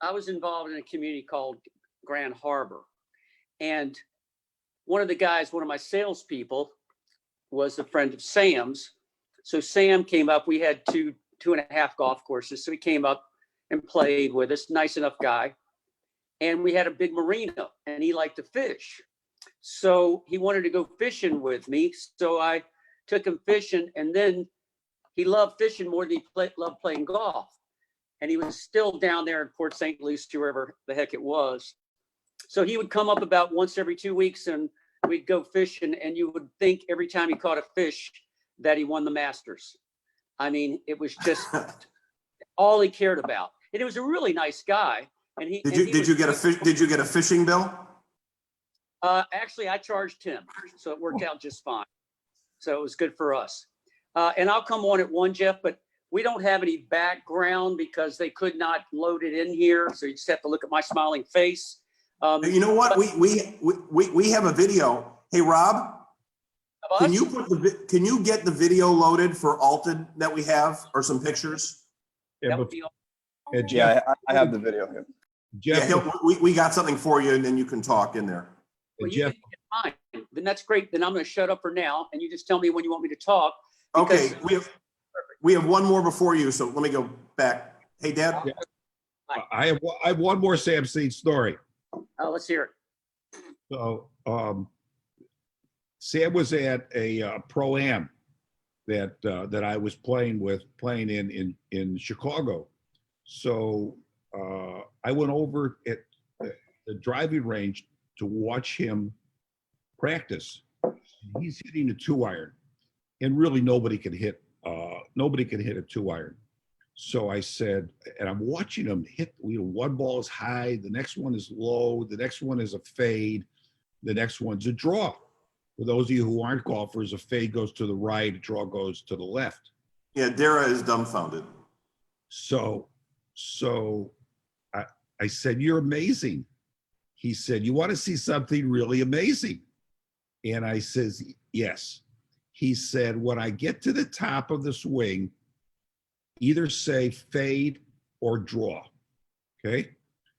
E: I was involved in a community called Grand Harbor. And one of my salespeople was a friend of Sam's. So Sam came up, we had two and a half golf courses. So he came up and played with us, nice enough guy. And we had a big marina and he liked to fish. So he wanted to go fishing with me. So I took him fishing, and then he loved fishing more than he loved playing golf. And he was still down there in Port St. Lucie, wherever the heck it was. So he would come up about once every 2 weeks and we'd go fishing, and you would think every time he caught a fish that he won the Masters. I mean, it was just all he cared about. And he was a really nice guy. And
B: Did you get a fishing bill?
E: Actually, I charged him, so it worked out just fine. So it was good for us. And I'll come on at one, Jeff, but we don't have any background because they could not load it in here. So you just have to look at my smiling face.
B: You know what? We have a video. Hey, Rob, can you get the video loaded for Alton that we have, or some pictures?
E: That would be all.
A: Yeah, I have the video here.
D: Jeff,
B: Yeah, we got something for you, and then you can talk in there.
E: Well, you
D: Jeff,
E: can get mine. Then that's great. Then I'm going to shut up for now, and you just tell me when you want me to talk.
B: Okay, we have one more before you, so let me go back. Hey, Dad.
D: Yeah. I have one more Sam Snead story.
E: Oh, let's hear it.
D: So Sam was at a pro-am that I was playing in Chicago. So I went over at the driving range to watch him practice. He's hitting a 2-iron, and really nobody can hit a 2-iron. So I said, and I'm watching him hit, one ball is high, the next one is low, the next one is a fade, the next one's a draw. For those of you who aren't golfers, a fade goes to the right, a draw goes to the left.
B: Yeah, Dara is dumbfounded.
D: So I said, you're amazing. He said, you want to see something really amazing? And I says, yes. He said, when I get to the top of the swing, either say fade or draw. Okay.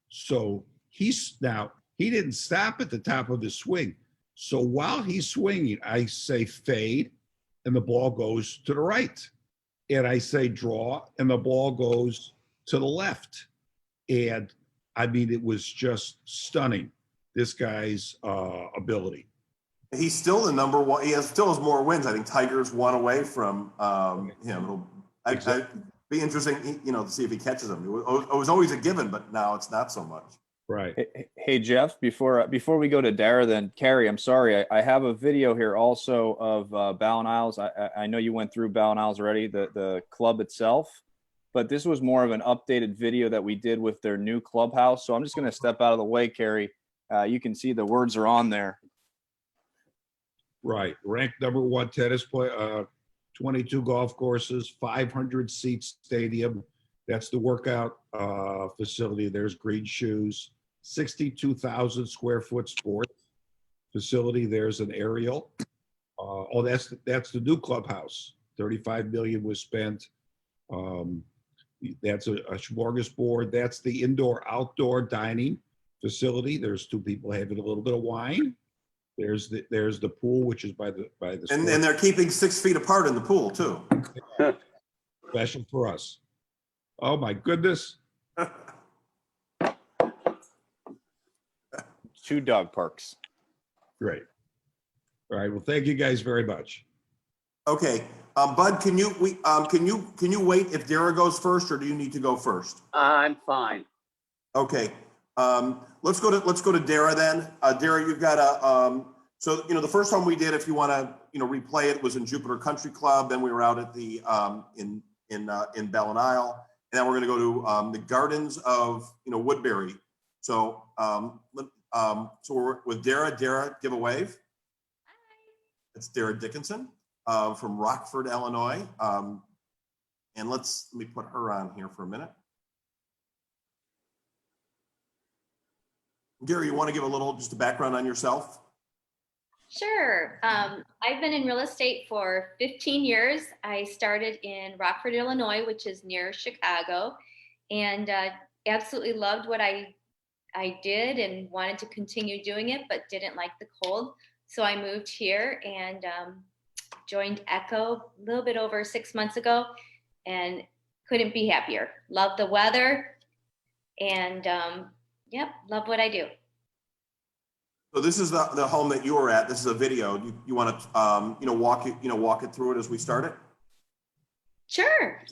D: So he didn't stop at the top of the swing. So while he's swinging, I say fade and the ball goes to the right. And I say draw and the ball goes to the left. And I mean, it was just stunning, this guy's ability.
B: He's still the number one. He still has more wins. I think Tiger's one away from him. It'd be interesting, to see if he catches him. It was always a given, but now it's not so much.
D: Right.
A: Hey Jeff, before we go to Dara, then Cary, I'm sorry, I have a video here also of Ballin Isles. I know you went through Ballin Isles already, the club itself, but this was more of an updated video that we did with their new clubhouse. So I'm just going to step out of the way, Cary. You can see the words are on there.
D: Right. Ranked number 1 tennis player, 22 golf courses, 500 seat stadium, That's the workout facility. There's Green Shoes, 62,000 square foot sports facility. There's an aerial. Oh, that's the new clubhouse. 35 million was spent. That's a smorgasbord. That's the indoor-outdoor dining facility. There's two people having a little bit of wine. There's the pool, which is by the
B: And they're keeping 6 feet apart in the pool too.
D: special for us. Oh my goodness.
A: 2 dog parks.
D: Great. All right. Well, thank you guys very much.
B: Okay, Bud, can you wait if Dara goes first, or do you need to go first?
E: I'm fine.
B: Okay, let's go to Dara then. Dara, you've got a so the first time we did, if you want to replay it, was in Jupiter Country Club. Then we were out at the in Bell and Isle, and then we're going to go to the Gardens of Woodbury. So so we're with Dara. Dara, give a wave. It's Dara Dickinson from Rockford, Illinois. And let me put her on here for a minute. Dara, you want to give just a background on yourself?
F: Sure. I've been in real estate for 15 years. I started in Rockford, Illinois, which is near Chicago, and absolutely loved what I did and wanted to continue doing it, but didn't like the cold. So I moved here and joined Echo a little bit over 6 months ago, and couldn't be happier. Love the weather, and yep, love what I do.
B: So this is the home that you were at. This is a video. You want to walk it through it as we start it?
F: Sure.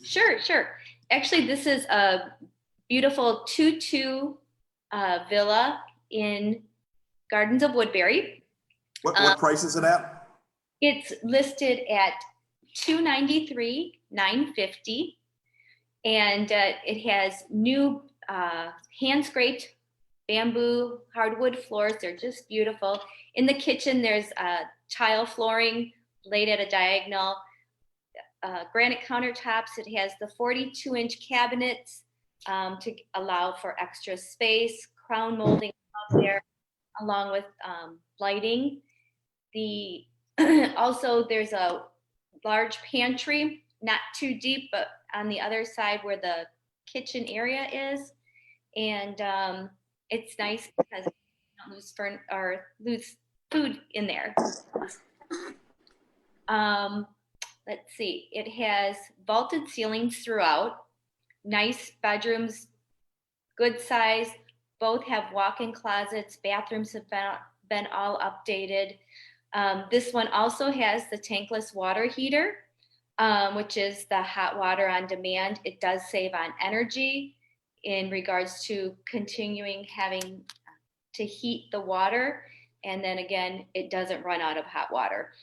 F: Actually, this is a beautiful 2-2 villa in Gardens of Woodbury.
B: What price is it at?
F: It's listed at $293,950, and it has new hand scraped bamboo hardwood floors. They're just beautiful. In the kitchen, there's tile flooring laid at a diagonal, granite countertops. It has the 42-inch cabinets to allow for extra space, crown molding up there, along with lighting. Also, there's a large pantry, not too deep, but on the other side where the kitchen area is. And it's nice because you don't lose food in there. Let's see, it has vaulted ceilings throughout, nice bedrooms, good size. Both have walk-in closets. Bathrooms have been all updated. This one also has the tankless water heater, which is the hot water on demand. It does save on energy in regards to continuing having to heat the water. And then again, it doesn't run out of hot water.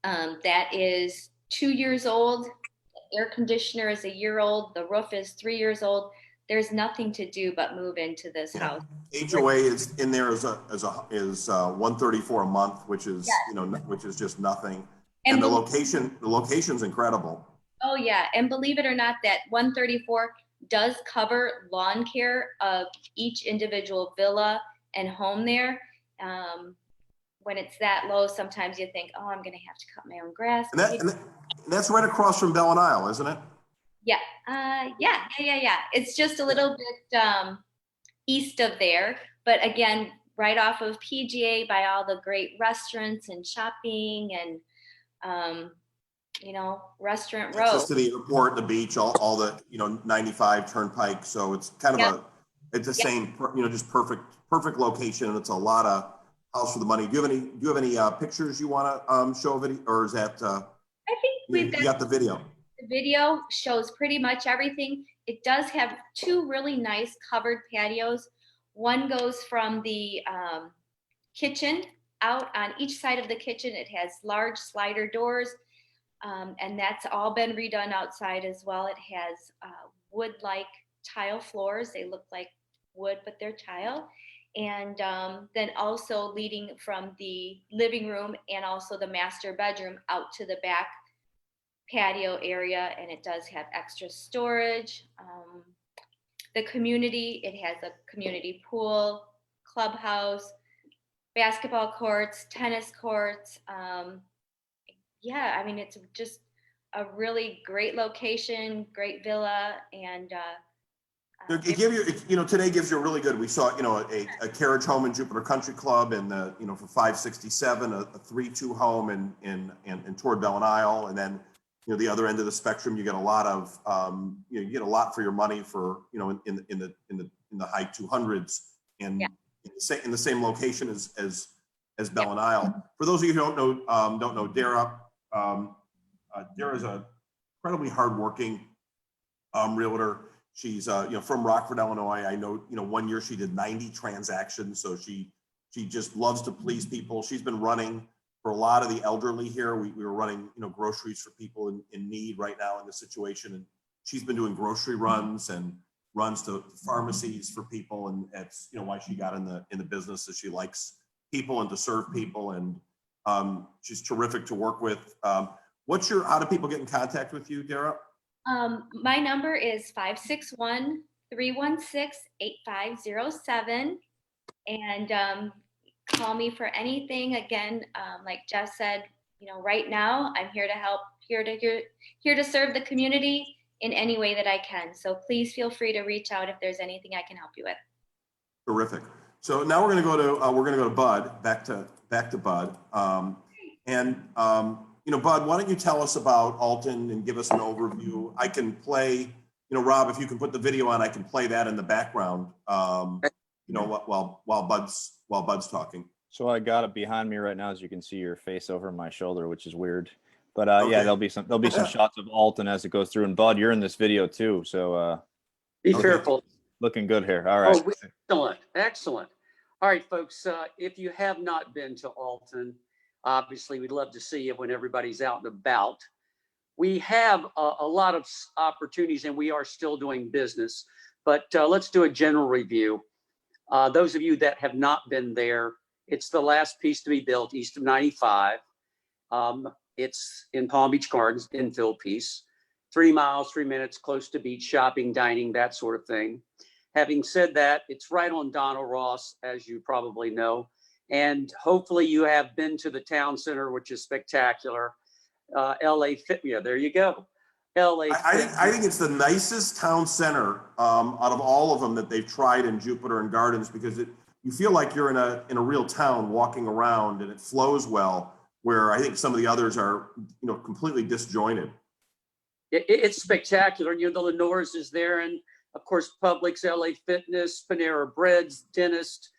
F: That is 2 years old. The air conditioner is 1 year old. The roof is 3 years old. There's nothing to do but move into this house.
B: HOA is in there is $134 a month, which is
F: Yes.
B: which is just nothing. And the location's incredible.
F: Oh yeah, and believe it or not, that 134 does cover lawn care of each individual villa and home there. When it's that low, sometimes you think, oh, I'm gonna have to cut my own grass.
B: And that's right across from Bell and Isle, isn't it?
F: Yeah, yeah. It's just a little bit east of there, but again, right off of PGA by all the great restaurants and shopping and Restaurant Row.
B: Access to the airport, the beach, all the 95 Turnpike. So it's kind of it's the same, just perfect location, and it's a lot of house for the money. Do you have any pictures you want to show video, or is that?
F: I think
B: you got the video.
F: The video shows pretty much everything. It does have 2 really nice covered patios. One goes from the kitchen out on each side of the kitchen. It has large slider doors, and that's all been redone outside as well. It has wood-like tile floors. They look like wood, but they're tile. And then also leading from the living room and also the master bedroom out to the back patio area, and it does have extra storage. The community, it has a community pool, clubhouse, basketball courts, tennis courts. Yeah, I mean, it's just a really great location, great villa, and
B: It give you, you know, today gives you a really good, we saw, you know, a carriage home in Jupiter Country Club and, you know, for 567, a 3-2 home in toward Bell and Isle. And then, you know, the other end of the spectrum, you get a lot of, you know, you get a lot for your money for, you know, in the high 200s and in the same location as Bell and Isle. For those of you who don't know Dara, Dara is a incredibly hardworking realtor. She's you know, from Rockford, Illinois. I know, you know, one year she did 90 transactions, so she just loves to please people. She's been running for a lot of the elderly here. We were running, you know, groceries for people in need right now in this situation, and she's been doing grocery runs and runs to pharmacies for people, and that's, you know, why she got in the business, is she likes people and to serve people, and she's terrific to work with. How do people get in contact with you, Dara?
F: My number is 561-316-8507, and call me for anything. Again, like Jeff said, you know, right now I'm here to help, here to serve the community in any way that I can. So please feel free to reach out if there's anything I can help you with.
B: Terrific. So now we're going to go to Bud, back to Bud, you know, Bud, why don't you tell us about Alton and give us an overview? I can play, you know, Rob, if you can put the video on, I can play that in the background, you know, while Bud's talking.
A: So I got it behind me right now, as you can see your face over my shoulder, which is weird. But
B: Okay.
A: yeah, there'll be some shots of Alton as it goes through. And Bud, you're in this video too, so
E: Be careful.
A: looking good here. All right.
E: Oh, excellent. All right, folks, if you have not been to Alton, obviously we'd love to see you when everybody's out and about. We have a lot of opportunities and we are still doing business, but let's do a general review. Those of you that have not been there, it's the last piece to be built east of 95. It's in Palm Beach Gardens, infill piece, 3 miles, 3 minutes, close to beach, shopping, dining, that sort of thing. Having said that, it's right on Donald Ross, as you probably know. And hopefully you have been to the town center, which is spectacular. LA Fit, yeah, there you go. LA.
B: I think it's the nicest town center out of all of them that they've tried in Jupiter and Gardens, because you feel like you're in a real town walking around, and it flows well, where I think some of the others are, you know, completely disjointed.
E: It's spectacular. You know, the Lenore's is there, and of course Publix, LA Fitness, Panera Breads, dentist,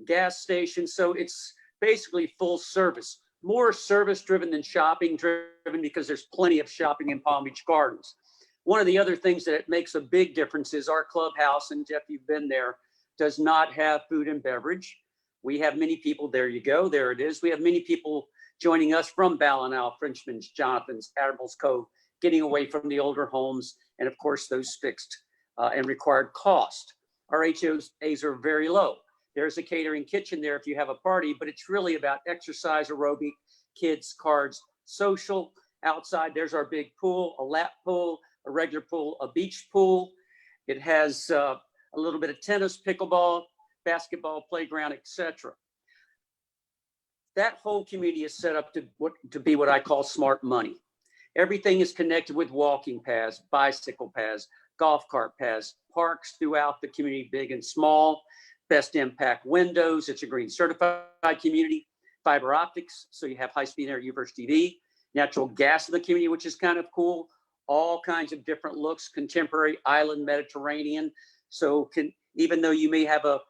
E: gas station. So it's basically full service, more service driven than shopping driven, because there's plenty of shopping in Palm Beach Gardens. One of the other things that it makes a big difference is our clubhouse, and Jeff, you've been there, does not have food and beverage. We have many people, there you go, there it is. We have many people joining us from Ballinal, Frenchman's, Jonathan's, Admiral's Cove, getting away from the older homes, and of course those fixed and required cost. Our HOAs are very low. There's a catering kitchen there if you have a party, but it's really about exercise, aerobic, kids, cards, social. Outside, there's our big pool, a lap pool, a regular pool, a beach pool. It has a little bit of tennis, pickleball, basketball, playground, etc. That whole community is set up to be what I call smart money. Everything is connected with walking paths, bicycle paths, golf cart paths, parks throughout the community, big and small. Best impact windows. It's a green certified community. Fiber optics, so you have high-speed internet, UVerse TV. Natural gas in the community, which is kind of cool. All kinds of different looks, contemporary, island, Mediterranean. So even though you may have a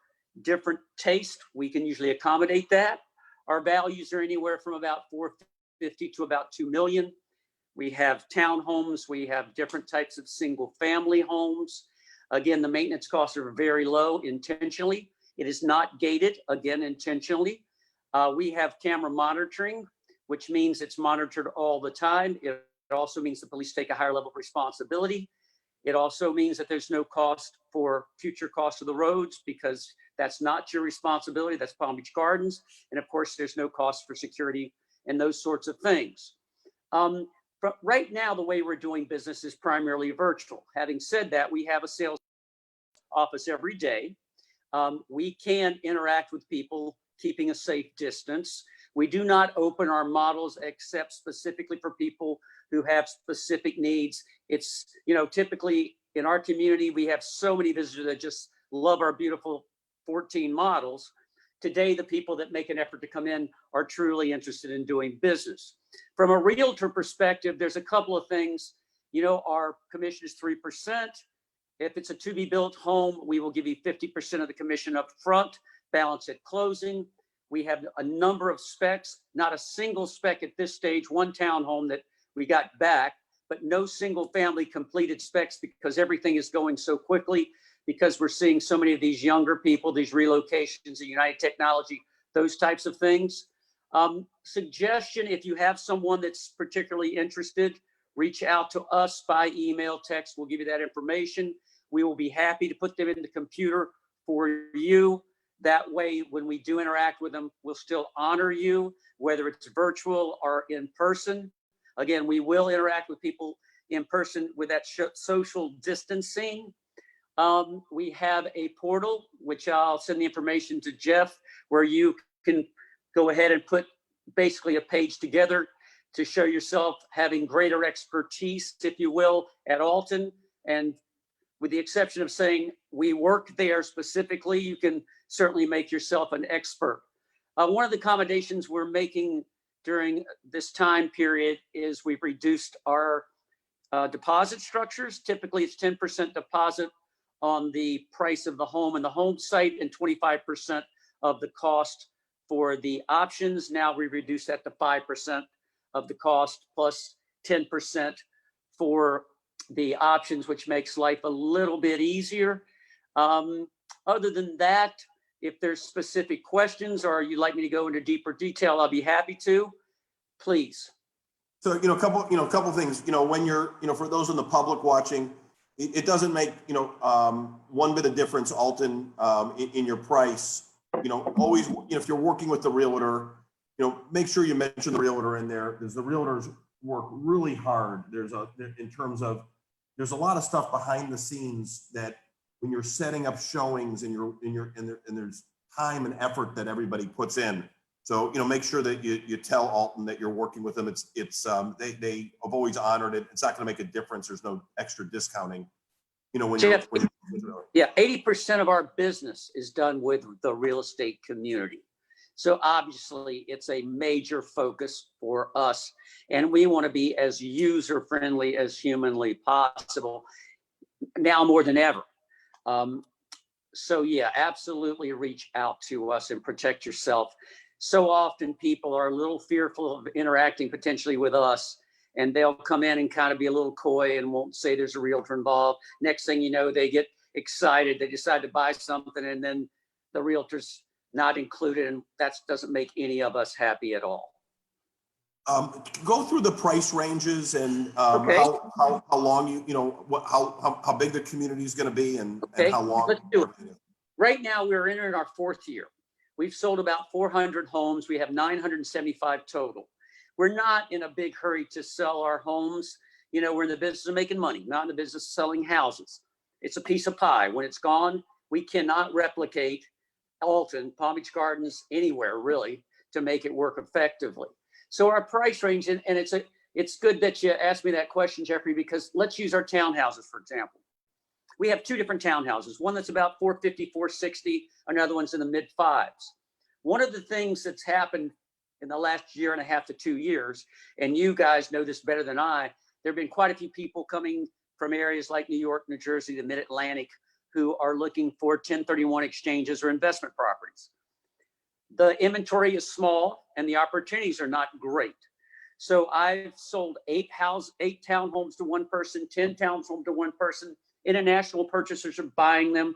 E: different taste, we can usually accommodate that. Our values are anywhere from about $450 to about $2 million. We have townhomes. We have different types of single-family homes. Again, the maintenance costs are very low intentionally. It is not gated, again, intentionally. We have camera monitoring, which means it's monitored all the time. It also means the police take a higher level of responsibility. It also means that there's no cost for future costs of the roads, because that's not your responsibility. That's Palm Beach Gardens. And of course, there's no cost for security and those sorts of things. right now, the way we're doing business is primarily virtual. Having said that, we have a sales office every day. We can interact with people, keeping a safe distance. We do not open our models except specifically for people who have specific needs. It's, typically in our community, we have so many visitors that just love our beautiful 14 models. Today, the people that make an effort to come in are truly interested in doing business. From a realtor perspective, there's a couple of things. Our commission is 3%. If it's a to-be-built home, we will give you 50% of the commission up front, balance at closing. We have a number of specs, not a single spec at this stage, one townhome that we got back, but no single family completed specs because everything is going so quickly, because we're seeing so many of these younger people, these relocations, the United Technology, those types of things. Suggestion, if you have someone that's particularly interested, reach out to us by email, text. We'll give you that information. We will be happy to put them in the computer for you. That way, when we do interact with them, we'll still honor you, whether it's virtual or in person. Again, we will interact with people in person with that social distancing. We have a portal, which I'll send the information to Jeff, where you can go ahead and put basically a page together to show yourself having greater expertise, if you will, at Alton. And with the exception of saying we work there specifically, you can certainly make yourself an expert. One of the accommodations we're making during this time period is we've reduced our deposit structures. Typically, it's 10% deposit on the price of the home and the home site and 25% of the cost for the options. Now we reduce that to 5% of the cost plus 10% for the options, which makes life a little bit easier. Other than that, if there's specific questions or you'd like me to go into deeper detail, I'll be happy to. Please.
B: So, a couple things, when you're, for those in the public watching, it doesn't make, one bit of difference, Alton, in your price. Always, if you're working with the realtor, make sure you mention the realtor in there, because the realtors work really hard. There's a lot of stuff behind the scenes that when you're setting up showings and there's time and effort that everybody puts in. So, make sure that you tell Alton that you're working with them. They have always honored it. It's not going to make a difference. There's no extra discounting.
E: Jeff, 80% of our business is done with the real estate community. So obviously it's a major focus for us, and we want to be as user-friendly as humanly possible now more than ever. So yeah, absolutely reach out to us and protect yourself. So often people are a little fearful of interacting potentially with us, and they'll come in and kind of be a little coy and won't say there's a realtor involved. Next thing you know, they get excited, they decide to buy something, and then the realtor's not included, and that doesn't make any of us happy at all.
B: Go through the price ranges and
E: Okay.
B: how long how big the community is going to be and how long.
E: Let's do it. Right now, we're entering our 4th year. We've sold about 400 homes. We have 975 total. We're not in a big hurry to sell our homes. We're in the business of making money, not in the business of selling houses. It's a piece of pie. When it's gone, we cannot replicate Alton, Palm Beach Gardens, anywhere really, to make it work effectively. So our price range, and it's good that you asked me that question, Jeffrey, because let's use our townhouses, for example. We have 2 different townhouses, one that's about $450,000, $460,000, another one's in the mid 5s. One of the things that's happened in the last year and a half to 2 years, and you guys know this better than I, there have been quite a few people coming from areas like New York, New Jersey, the Mid-Atlantic, who are looking for 1031 exchanges or investment properties. The inventory is small and the opportunities are not great. So I've sold 8 townhomes to one person, 10 townhomes to one person. International purchasers are buying them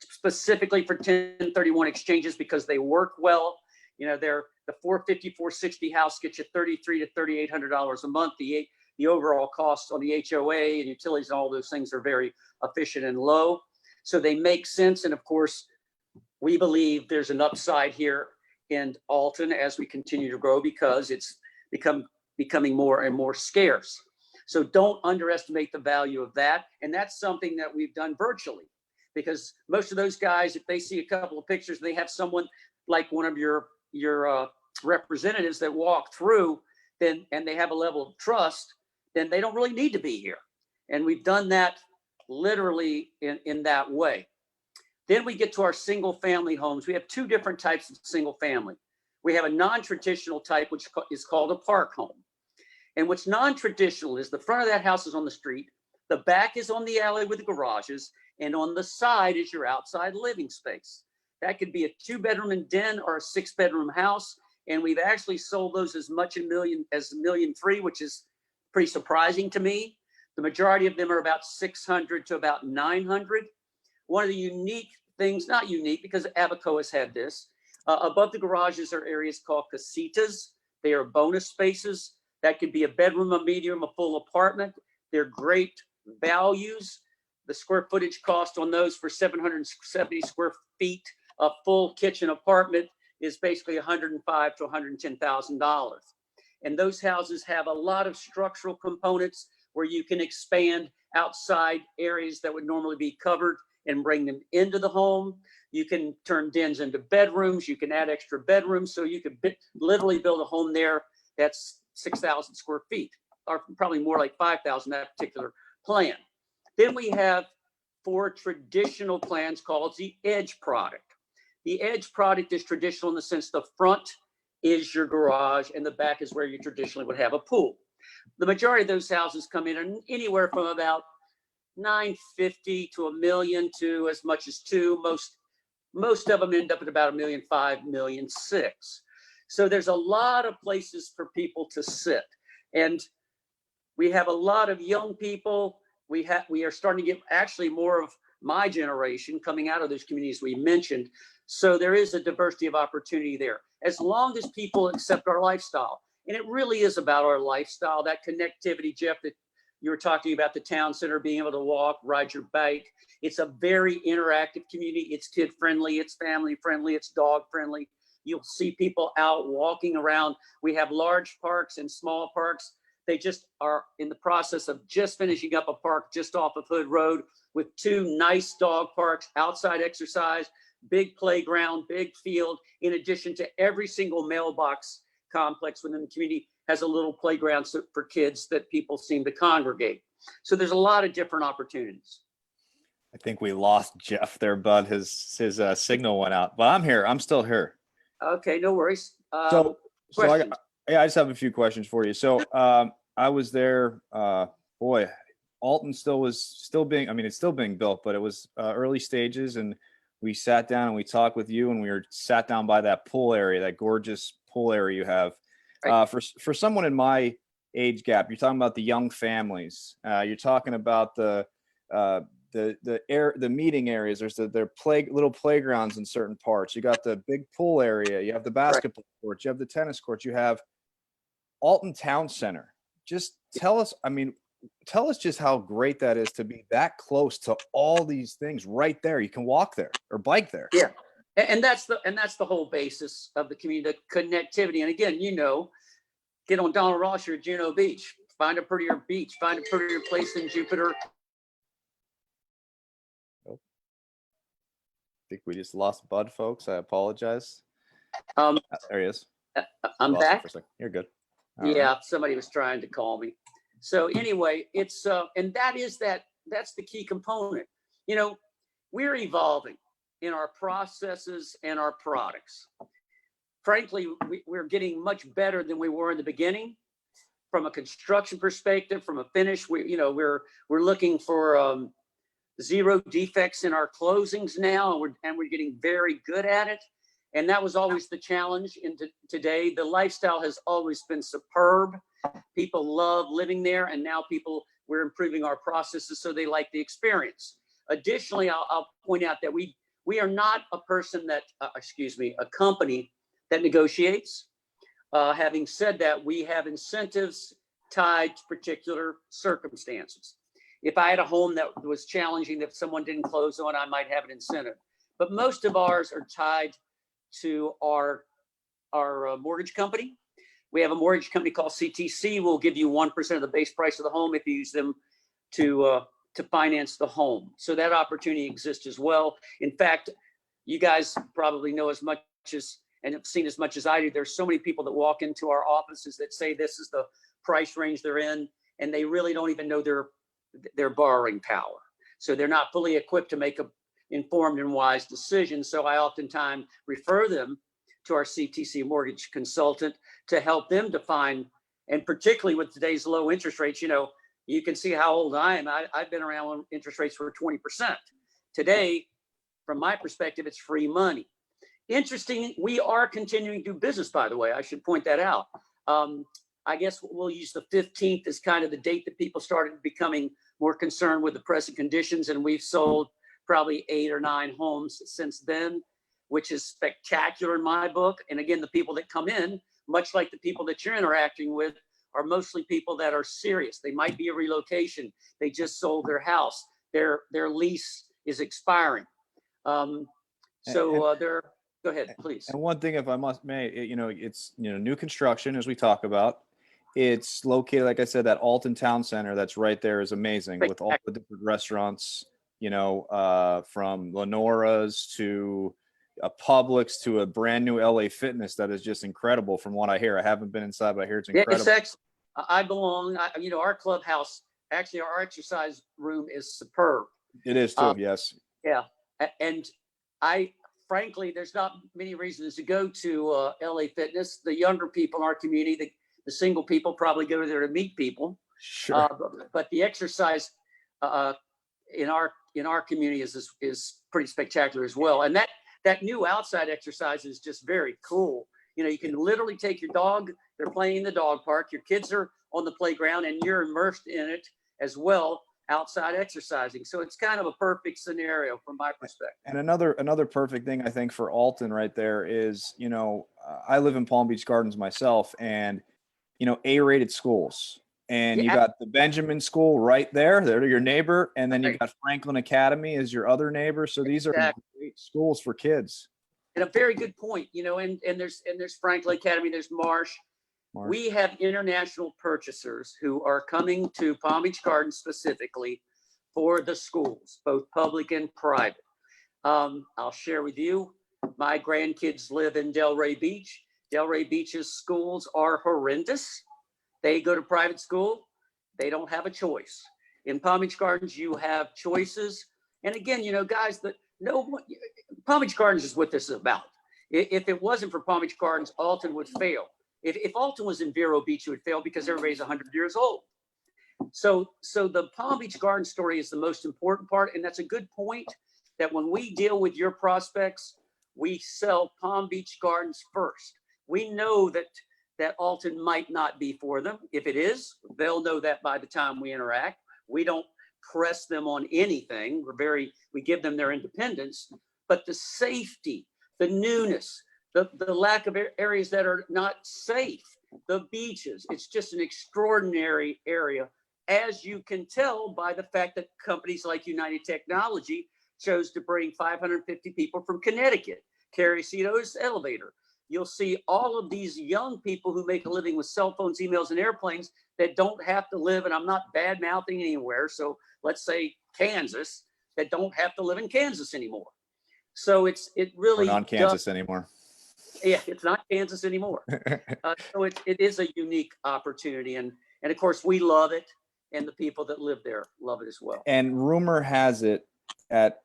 E: specifically for 1031 exchanges because they work well. They're the 450, 460 house gets you $3,300 to $3,800 a month. The overall costs on the HOA and utilities and all those things are very efficient and low. So they make sense. And of course, we believe there's an upside here in Alton as we continue to grow because it's become becoming more and more scarce. So don't underestimate the value of that. And that's something that we've done virtually, because most of those guys, if they see a couple of pictures, they have someone like one of your representatives that walk through, then, and they have a level of trust, then they don't really need to be here. And we've done that literally in that way. Then we get to our single family homes. We have two different types of single family. We have a non-traditional type, which is called a park home. And what's non-traditional is the front of that house is on the street, the back is on the alley with the garages, and on the side is your outside living space. That could be a 2-bedroom and den or a 6-bedroom house. And we've actually sold those as much as $1.3 million, which is pretty surprising to me. The majority of them are about 600 to about 900. One of the unique things, not unique because Abaco has had this, above the garages are areas called casitas. They are bonus spaces. That could be a bedroom, a medium, a full apartment. They're great values. The square footage cost on those for 770 square feet, a full kitchen apartment, is basically $105,000 to $110,000. And those houses have a lot of structural components where you can expand outside areas that would normally be covered and bring them into the home. You can turn dens into bedrooms. You can add extra bedrooms. So you could literally build a home there that's 6,000 square feet, or probably more like 5,000, that particular plan. Then we have 4 traditional plans called the Edge product. The Edge product is traditional in the sense the front is your garage and the back is where you traditionally would have a pool. The majority of those houses come in anywhere from about $950,000 to $1 million to as much as $2 million. Most of them end up at about $1.5 million, $1.6 million. So there's a lot of places for people to sit. And we have a lot of young people. We are starting to get actually more of my generation coming out of those communities we mentioned. So there is a diversity of opportunity there, as long as people accept our lifestyle. And it really is about our lifestyle, that connectivity, Jeff, that you were talking about, the town center, being able to walk, ride your bike. It's a very interactive community. It's kid friendly, it's family friendly, it's dog friendly. You'll see people out walking around. We have large parks and small parks. They just are in the process of just finishing up a park just off of Hood Road with 2 nice dog parks, outside exercise, big playground, big field, in addition to every single mailbox complex within the community has a little playground for kids that people seem to congregate. So there's a lot of different opportunities.
A: I think we lost Jeff there, bud. His signal went out, but I'm here. I'm still here.
E: Okay, no worries.
A: So
E: Questions?
A: I just have a few questions for you. So I was there. Boy, Alton it's still being built, but it was early stages, and we sat down and we talked with you, and we were sat down by that pool area, that gorgeous pool area you have.
E: Right.
A: For someone in my age gap, you're talking about the young families. You're talking about the meeting areas. There's little playgrounds in certain parts. You got the big pool area. You have the basketball courts. You have the tennis courts. You have Alton Town Center. Just tell us just how great that is to be that close to all these things right there. You can walk there or bike there.
E: Yeah. And that's the whole basis of the community, the connectivity. And again, get on Donald Ross, you're at Juneau Beach. Find a prettier beach. Find a prettier place in Jupiter.
A: I think we just lost Bud, folks. I apologize.
E: There
A: he is.
E: I'm
A: Lost him
E: back.
A: for a second. You're good.
E: Yeah, somebody was trying to call me. So anyway, it's and that's the key component. We're evolving in our processes and our products. Frankly, we're getting much better than we were in the beginning. From a construction perspective, from a finish, we're looking for 0 defects in our closings now, and we're getting very good at it. And that was always the challenge. Today, the lifestyle has always been superb. People love living there, and now we're improving our processes so they like the experience. Additionally, I'll point out that we are not a company that negotiates. Having said that, we have incentives tied to particular circumstances. If I had a home that was challenging that someone didn't close on, I might have an incentive. But most of ours are tied to our mortgage company. We have a mortgage company called CTC. We'll give you 1% of the base price of the home if you use them to finance the home. So that opportunity exists as well. In fact, you guys probably know as much as and have seen as much as I do. There's so many people that walk into our offices that say this is the price range they're in, and they really don't even know their borrowing power. So they're not fully equipped to make a informed and wise decision. So I oftentimes refer them to our CTC mortgage consultant to help them define, and particularly with today's low interest rates, you can see how old I am. I've been around when interest rates were 20%. Today, from my perspective, it's free money. Interesting, we are continuing to do business, by the way. I should point that out. I guess we'll use the 15th as kind of the date that people started becoming more concerned with the present conditions, and we've sold probably 8 or 9 homes since then, which is spectacular in my book. And again, the people that come in, much like the people that you're interacting with, are mostly people that are serious. They might be a relocation. They just sold their house. Their lease is expiring. Go ahead, please.
A: And one thing, if I may, it's new construction, as we talk about. It's located, like I said, that Alton Town Center that's right there is amazing, with all the different restaurants, from Lenora's to a Publix to a brand new LA Fitness that is just incredible from what I hear. I haven't been inside, but I hear it's incredible.
E: It's excellent. I belong, our clubhouse, actually our exercise room is superb.
A: It is too, yes.
E: Yeah. And frankly, there's not many reasons to go to LA Fitness. The younger people in our community, the single people probably go there to meet people.
A: Sure.
E: But the exercise in our community is pretty spectacular as well. And that new outside exercise is just very cool. You can literally take your dog. They're playing in the dog park. Your kids are on the playground, and you're immersed in it as well, outside exercising. So it's kind of a perfect scenario from my perspective.
A: And another perfect thing, I think, for Alton right there is, I live in Palm Beach Gardens myself, and A-rated schools, and you got the Benjamin School right there. They're your neighbor, and then you got Franklin Academy as your other neighbor. So these are great schools for kids.
E: And a very good point, and there's Franklin Academy, there's Marsh. We have international purchasers who are coming to Palm Beach Gardens specifically for the schools, both public and private. I'll share with you, my grandkids live in Delray Beach. Delray Beach's schools are horrendous. They go to private school. They don't have a choice. In Palm Beach Gardens, you have choices. And again, guys, Palm Beach Gardens is what this is about. If it wasn't for Palm Beach Gardens, Alton would fail. If Alton was in Vero Beach, it would fail because everybody's 100 years old. So the Palm Beach Garden story is the most important part. And that's a good point, that when we deal with your prospects, we sell Palm Beach Gardens first. We know that Alton might not be for them. If it is, they'll know that by the time we interact. We don't press them on anything. We give them their independence, but the safety, the newness, the lack of areas that are not safe, the beaches, it's just an extraordinary area, as you can tell by the fact that companies like United Technology chose to bring 550 people from Connecticut, Cary Cito's elevator. You'll see all of these young people who make a living with cell phones, emails, and airplanes that don't have to live, and I'm not bad mouthing anywhere. So let's say Kansas, that don't have to live in Kansas anymore. So it really
A: We're not Kansas anymore.
E: Yeah, it's not Kansas anymore. So it is a unique opportunity. And of course, we love it. And the people that live there love it as well.
A: And rumor has it, at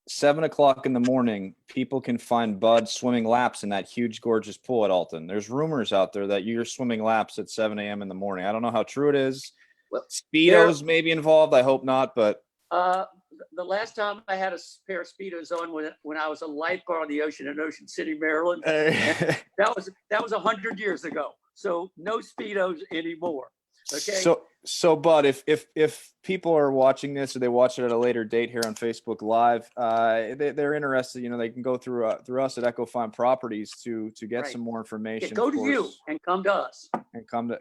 A: 7 o'clock in the morning, people can find Bud swimming laps in that huge, gorgeous pool at Alton. There's rumors out there that you're swimming laps at 7 a.m. in the morning. I don't know how true it is.
E: Well,
A: Speedos may be involved. I hope not, but
E: the last time I had a pair of Speedos on when I was a lifeguard on the ocean in Ocean City, Maryland, that was 100 years ago. So no Speedos anymore. Okay.
A: So Bud, if people are watching this or they watch it at a later date here on Facebook Live, they're interested, they can go through us at Echo Fine Properties to get some more information.
E: Yeah, go to you and come to us.
A: And come to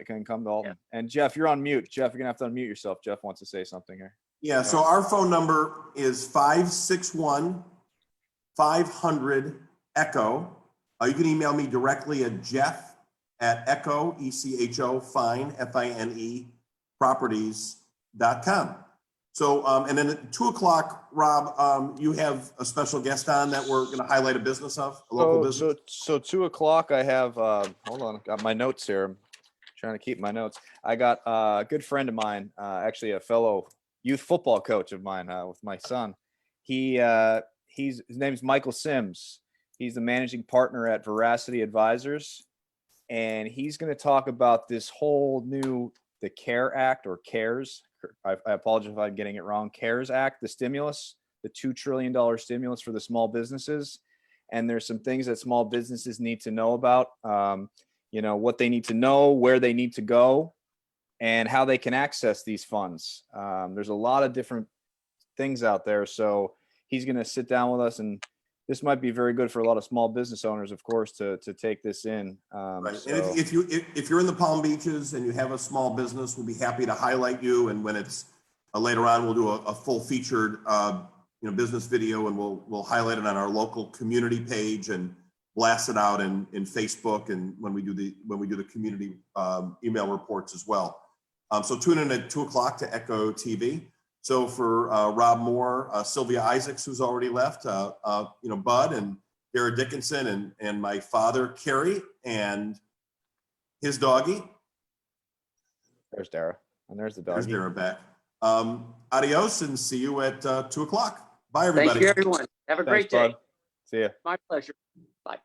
A: Alton. Yeah. And Jeff, you're on mute. Jeff, you're gonna have to unmute yourself. Jeff wants to say something here.
B: Yeah, so our phone number is 561-500-ECHO. You can email me directly at at Echo, ECHO, Fine, FINE, properties.com. So, and then at 2 o'clock, Rob, you have a special guest on that we're going to highlight a business of, a local business.
A: So 2 o'clock, I have, hold on, got my notes here. I'm trying to keep my notes. I got a good friend of mine, actually a fellow youth football coach of mine with my son. His name's Michael Sims. He's the managing partner at Veracity Advisors. And he's going to talk about this whole new, the CARE Act or CARES. I apologize if I'm getting it wrong. CARES Act, the stimulus, the $2 trillion stimulus for the small businesses. And there's some things that small businesses need to know about, you know, what they need to know, where they need to go, and how they can access these funds. There's a lot of different things out there. So he's going to sit down with us, and this might be very good for a lot of small business owners, of course, to take this in.
B: Right.
A: So,
B: And if you're in the Palm Beaches and you have a small business, we'll be happy to highlight you. And when it's later on, we'll do a full featured business video, and we'll highlight it on our local community page and blast it out in Facebook, and when we do the community email reports as well. So tune in at 2 o'clock to Echo TV. So for Rob Moore, Sylvia Isaacs, who's already left, Bud and Dara Dickinson, and my father, Cary, and his doggy.
A: there's Dara, and there's the
B: There's
A: doggy.
B: Dara back. Adios, and see you at 2 o'clock. Bye, everybody.
E: Thank you, everyone. Have a great
A: Thanks,
E: day.
A: bud. See ya.
E: My pleasure. Bye.